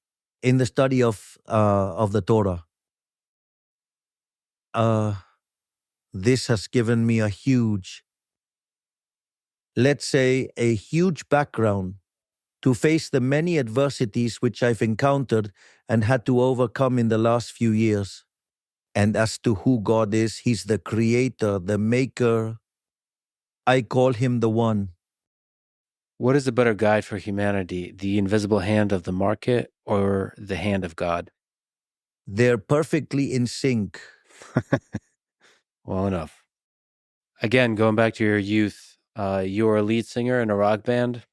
the study of the Torah. Uh, this has given me a huge, let's say, a huge background to face the many adversities which I've encountered and had to overcome in the last few years. And as to who God is, He's the creator, the maker. I call Him the One. What is a better guide for humanity, the invisible hand of the market or the hand of God? They're perfectly in sync. Well enough. Again, going back to your youth, you were a lead singer in a rock band.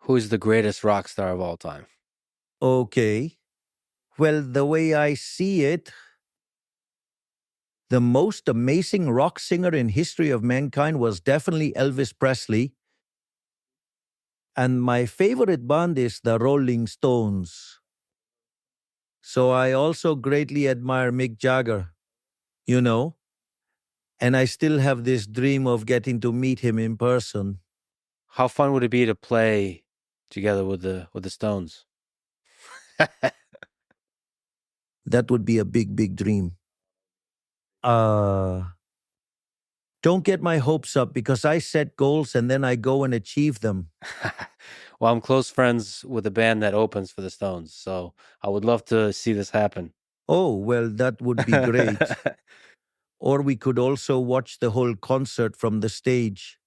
Who's the greatest rock star of all time? Okay. Well, the way I see it, the most amazing rock singer in history of mankind was definitely Elvis Presley. And my favorite band is the Rolling Stones. So I also greatly admire Mick Jagger, you know, and I still have this dream of getting to meet him in person. How fun would it be to play together with the Stones? That would be a big, big dream. Uh, don't get my hopes up because I set goals and then I go and achieve them. Well, I'm close friends with the band that opens for the Stones, so I would love to see this happen. Oh, well, that would be great. Or we could also watch the whole concert from the stage.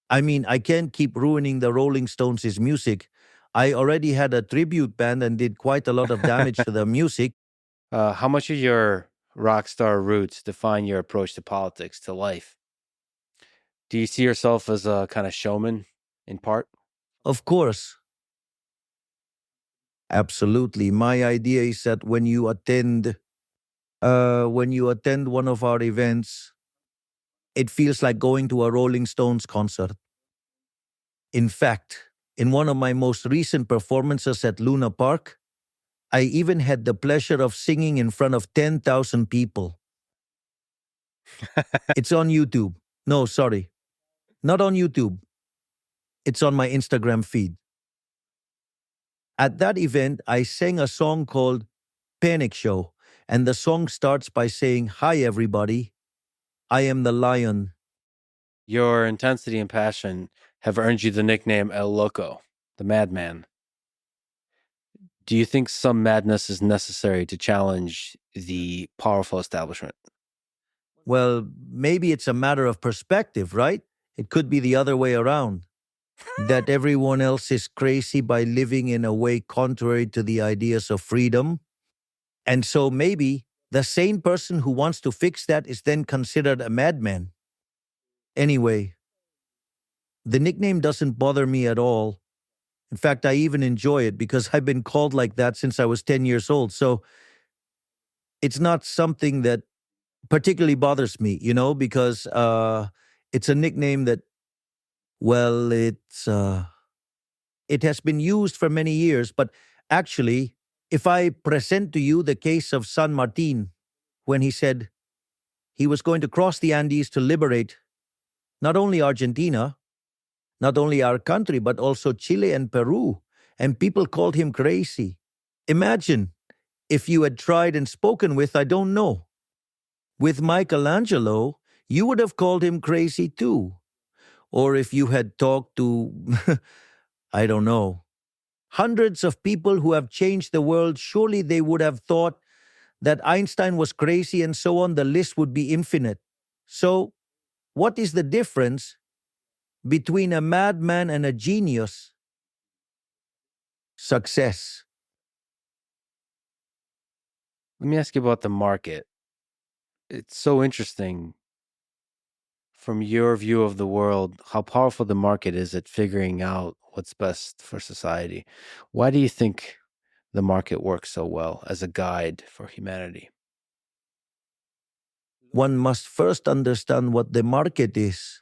I mean, I can't keep ruining the Rolling Stones' music. I already had a tribute band and did quite a lot of damage to the music. How much of your rock star roots define your approach to politics, to life? Do you see yourself as a kind of showman in part? Of course, absolutely. My idea is that when you attend one of our events, it feels like going to a Rolling Stones concert. In fact, in one of my most recent performances at Luna Park, I even had the pleasure of singing in front of 10,000 people. It's on YouTube. No, sorry. Not on YouTube. It's on my Instagram feed. At that event, I sang a song called Panic Show, and the song starts by saying, "Hi, everybody. I am the lion." Your intensity and passion have earned you the nickname El Loco, the madman. Do you think some madness is necessary to challenge the powerful establishment? Well, maybe it's a matter of perspective, right? It could be the other way around. That everyone else is crazy by living in a way contrary to the ideas of freedom. And so maybe the sane person who wants to fix that is then considered a madman. Anyway, the nickname doesn't bother me at all. In fact, I even enjoy it because I've been called like that since I was 10 years old. So it's not something that particularly bothers me, because it's a nickname that, well, it has been used for many years. But actually, if I present to you the case of San Martin, when he said he was going to cross the Andes to liberate not only Argentina, not only our country, but also Chile and Peru, and people called him crazy. Imagine if you had tried and spoken with, I don't know, with Michelangelo, you would have called him crazy too. Or if you had talked to, I don't know, hundreds of people who have changed the world, surely they would have thought that Einstein was crazy and so on. The list would be infinite. So, what is the difference between a madman and a genius? Success. Let me ask you about the market. It's so interesting from your view of the world, how powerful the market is at figuring out what's best for society. Why do you think the market works so well as a guide for humanity? One must first understand what the market is.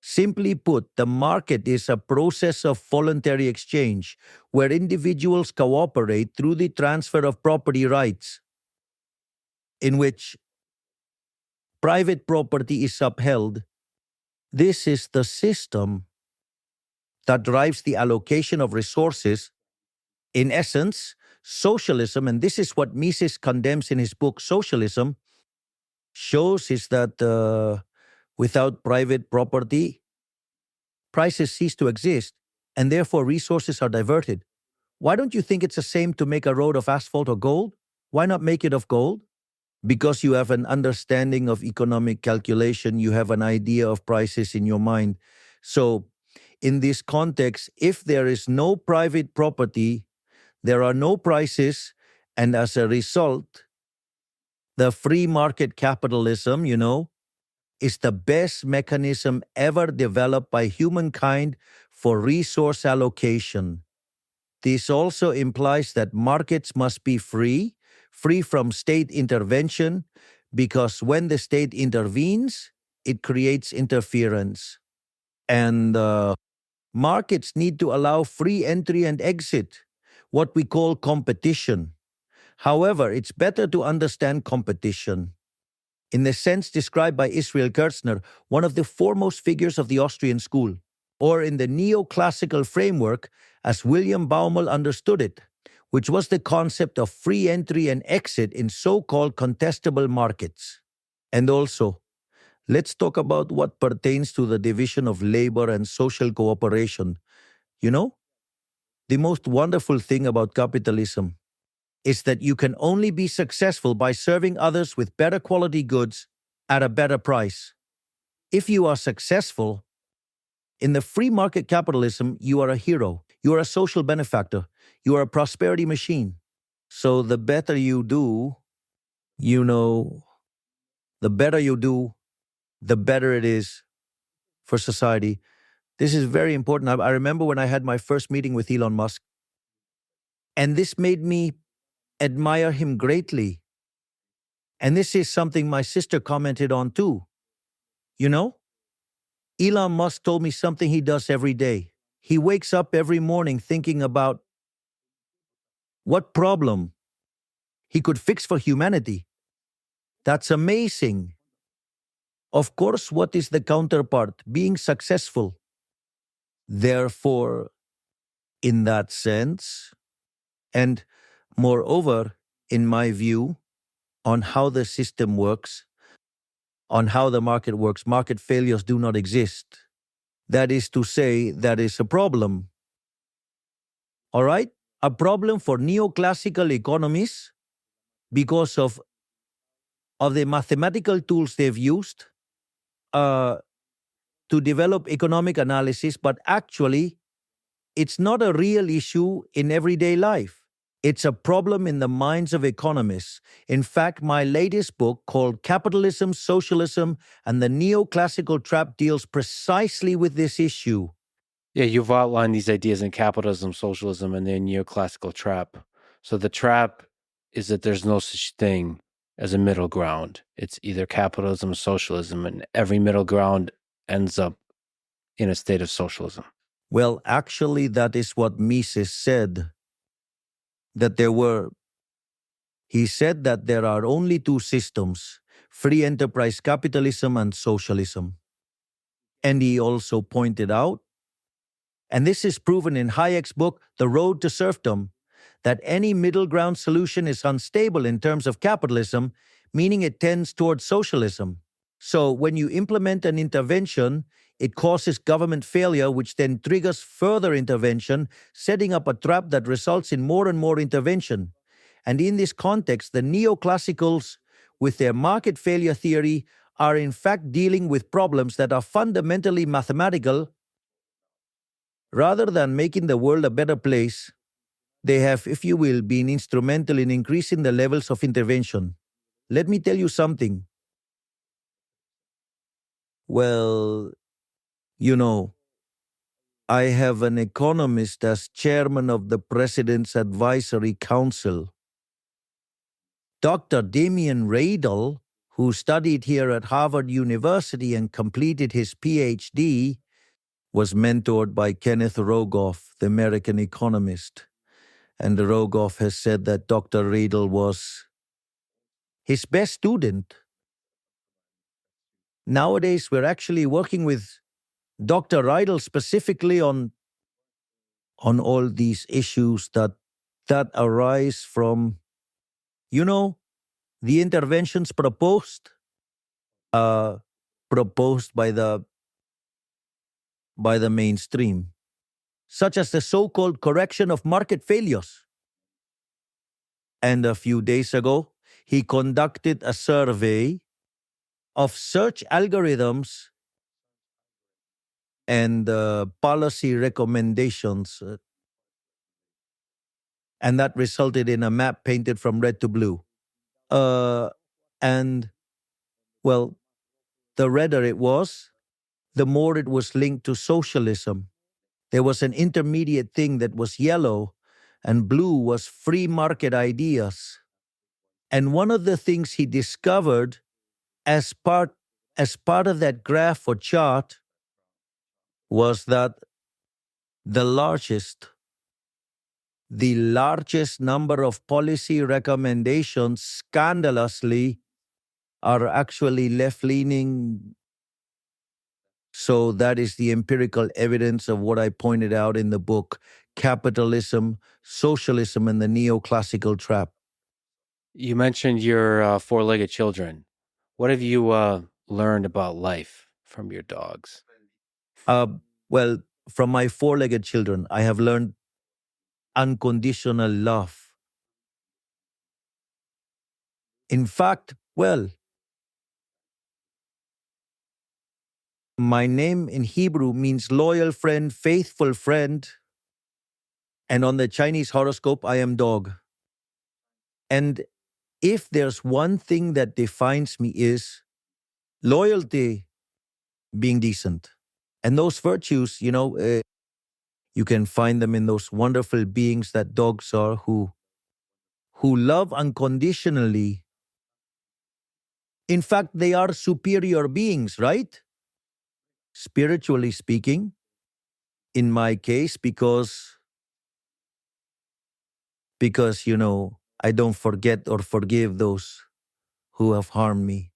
Simply put, the market is a process of voluntary exchange where individuals cooperate through the transfer of property rights, in which private property is upheld. This is the system that drives the allocation of resources. In essence, socialism, and this is what Mises condemns in his book Socialism, shows is that without private property, prices cease to exist, and therefore resources are diverted. Why don't you think it's the same to make a road of asphalt or gold? Why not make it of gold? Because you have an understanding of economic calculation, you have an idea of prices in your mind. So, in this context, if there is no private property, there are no prices, and as a result, the free market capitalism, is the best mechanism ever developed by humankind for resource allocation. This also implies that markets must be free from state intervention, because when the state intervenes, it creates interference. And markets need to allow free entry and exit, what we call competition. However, it's better to understand competition in the sense described by Israel Kirzner, one of the foremost figures of the Austrian school, or in the neoclassical framework as William Baumol understood it, which was the concept of free entry and exit in so-called contestable markets. And also, let's talk about what pertains to the division of labor and social cooperation. The most wonderful thing about capitalism is that you can only be successful by serving others with better quality goods at a better price. If you are successful in the free market capitalism, you are a hero, you are a social benefactor, you are a prosperity machine. So the better you do, the better you do, the better it is for society. This is very important. I remember when I had my first meeting with Elon Musk, and this made me admire him greatly. And this is something my sister commented on too. Elon Musk told me something he does every day. He wakes up every morning thinking about what problem he could fix for humanity. That's amazing. Of course, what is the counterpart? Being successful. Therefore, in that sense, and moreover, in my view, on how the system works, on how the market works, market failures do not exist. That is to say, that is a problem. All right? A problem for neoclassical economies because of the mathematical tools they've used to develop economic analysis, but actually, it's not a real issue in everyday life. It's a problem in the minds of economists. In fact, my latest book called Capitalism, Socialism, and the Neoclassical Trap deals precisely with this issue. Yeah, you've outlined these ideas in Capitalism, Socialism, and the Neoclassical Trap. So the trap is that there's no such thing as a middle ground. It's either capitalism or socialism, and every middle ground ends up in a state of socialism. Well, actually, that is what Mises said. He said that there are only two systems, free enterprise capitalism and socialism. And he also pointed out, and this is proven in Hayek's book, The Road to Serfdom, that any middle ground solution is unstable in terms of capitalism, meaning it tends towards socialism. So when you implement an intervention, it causes government failure, which then triggers further intervention, setting up a trap that results in more and more intervention. And in this context, the neoclassicals, with their market failure theory, are in fact dealing with problems that are fundamentally mathematical. Rather than making the world a better place, they have, if you will, been instrumental in increasing the levels of intervention. Let me tell you something. Well, I have an economist as chairman of the President's Advisory Council. Dr. Damien Radel, who studied here at Harvard University and completed his PhD, was mentored by Kenneth Rogoff, the American economist. And Rogoff has said that Dr. Riedel was his best student. Nowadays, we're actually working with Dr. Riedel specifically on all these issues that arise from, the interventions proposed by the mainstream, such as the so-called correction of market failures. And a few days ago, he conducted a survey of search algorithms and policy recommendations, and that resulted in a map painted from red to blue. And, well, the redder it was, the more it was linked to socialism. There was an intermediate thing that was yellow, and blue was free market ideas. And one of the things he discovered as part of that graph or chart was that the largest number of policy recommendations, scandalously, are actually left-leaning. So that is the empirical evidence of what I pointed out in the book, Capitalism, Socialism, and the Neoclassical Trap. You mentioned your four-legged children. What have you learned about life from your dogs? Well, from my four-legged children, I have learned unconditional love. In fact, my name in Hebrew means loyal friend, faithful friend. And on the Chinese horoscope, I am dog. And if there's one thing that defines me is loyalty, being decent. And those virtues, you can find them in those wonderful beings that dogs are who love unconditionally. In fact, they are superior beings, right? Spiritually speaking, in my case, because I don't forget or forgive those who have harmed me.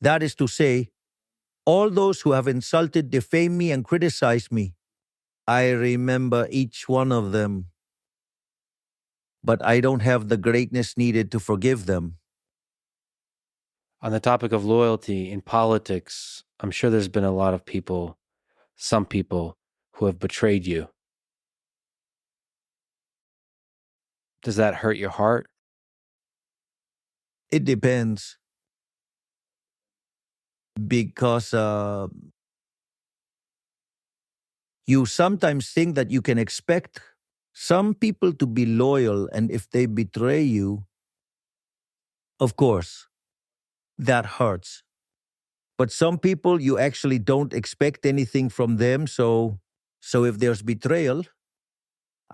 That is to say, all those who have insulted, defamed me, and criticized me. I remember each one of them, but I don't have the greatness needed to forgive them. On the topic of loyalty in politics, I'm sure there's been a lot of people, some people, who have betrayed you. Does that hurt your heart? It depends. Because you sometimes think that you can expect some people to be loyal, and if they betray you, of course, that hurts. But some people, you actually don't expect anything from them, so if there's betrayal,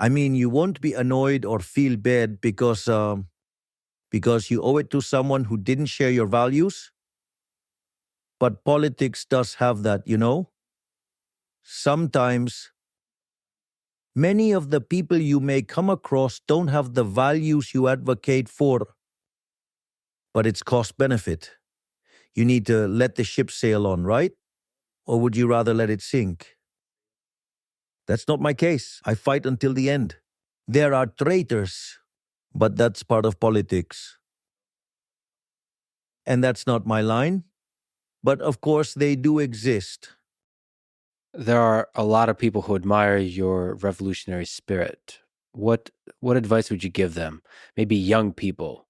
you won't be annoyed or feel bad because you owe it to someone who didn't share your values. But politics does have that, Sometimes many of the people you may come across don't have the values you advocate for, but it's cost benefit. You need to let the ship sail on, right? Or would you rather let it sink? That's not my case. I fight until the end. There are traitors, but that's part of politics. And that's not my line. But of course, they do exist. There are a lot of people who admire your revolutionary spirit. What advice would you give them, maybe young people,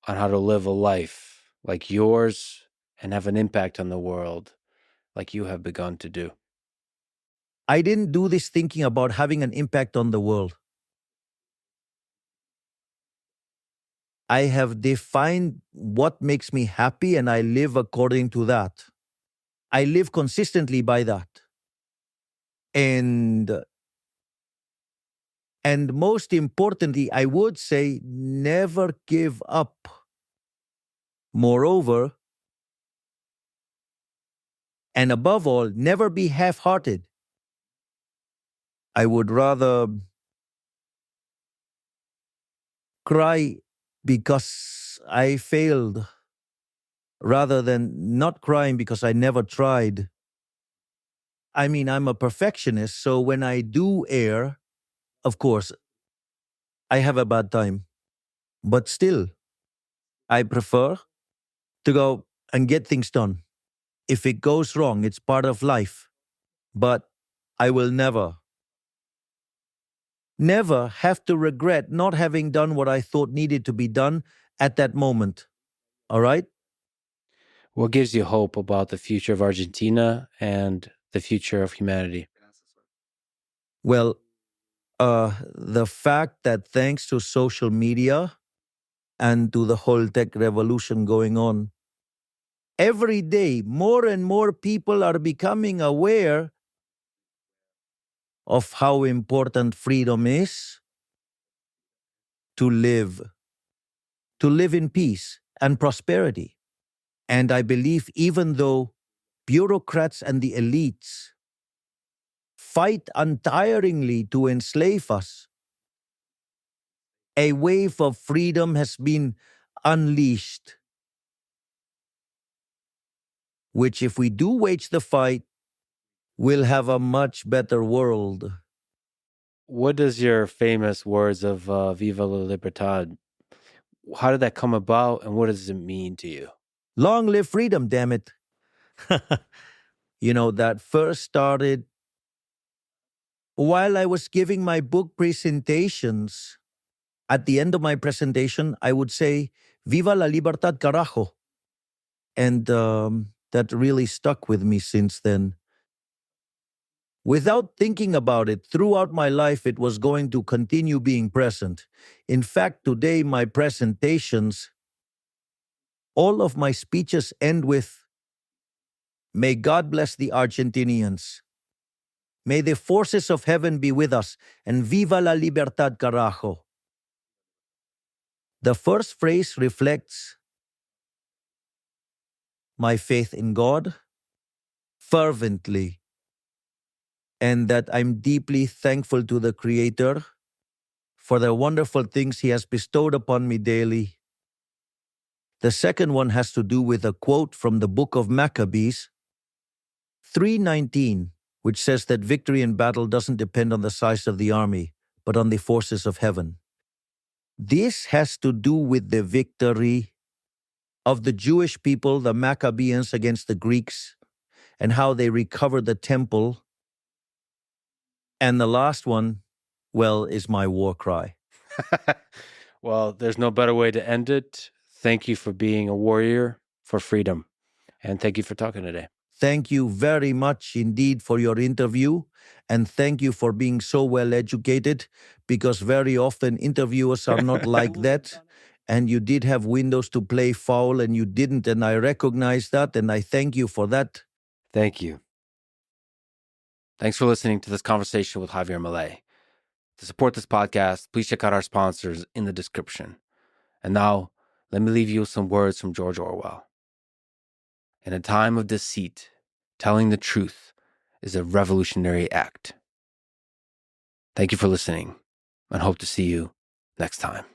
on how to live a life like yours and have an impact on the world like you have begun to do? I didn't do this thinking about having an impact on the world. I have defined what makes me happy, and I live according to that. I live consistently by that. And most importantly, I would say never give up. Moreover, and above all, never be half-hearted. I would rather cry because I failed rather than not crying because I never tried. I mean, I'm a perfectionist, so when I do err, of course, I have a bad time. But still, I prefer to go and get things done. If it goes wrong, it's part of life. But I will never have to regret not having done what I thought needed to be done at that moment. All right? What gives you hope about the future of Argentina and the future of humanity? Well, the fact that thanks to social media and to the whole tech revolution going on, every day more and more people are becoming aware of how important freedom is to live in peace and prosperity. And I believe even though bureaucrats and the elites fight untiringly to enslave us, a wave of freedom has been unleashed, which if we do wage the fight, will have a much better world. What does your famous words of Viva la Libertad, how did that come about and what does it mean to you? Long live freedom, damn it. That first started while I was giving my book presentations. At the end of my presentation, I would say, Viva la Libertad, carajo. And that really stuck with me since then. Without thinking about it, throughout my life, it was going to continue being present. In fact, today, my presentations, all of my speeches end with, may God bless the Argentinians. May the forces of heaven be with us, and viva la libertad, carajo. The first phrase reflects my faith in God fervently, and that I'm deeply thankful to the Creator for the wonderful things He has bestowed upon me daily. The second one has to do with a quote from the book of Maccabees 3:19, which says that victory in battle doesn't depend on the size of the army, but on the forces of heaven. This has to do with the victory of the Jewish people, the Maccabees, against the Greeks, and how they recovered the temple. And the last one, well, is my war cry. Well, there's no better way to end it. Thank you for being a warrior for freedom. And thank you for talking today. Thank you very much indeed for your interview. And thank you for being so well educated, because very often interviewers are not like that. And you did have windows to play foul and you didn't. And I recognize that. And I thank you for that. Thank you. Thanks for listening to this conversation with Javier Milei. To support this podcast, please check out our sponsors in the description. And now, let me leave you with some words from George Orwell. In a time of deceit, telling the truth is a revolutionary act. Thank you for listening, and hope to see you next time.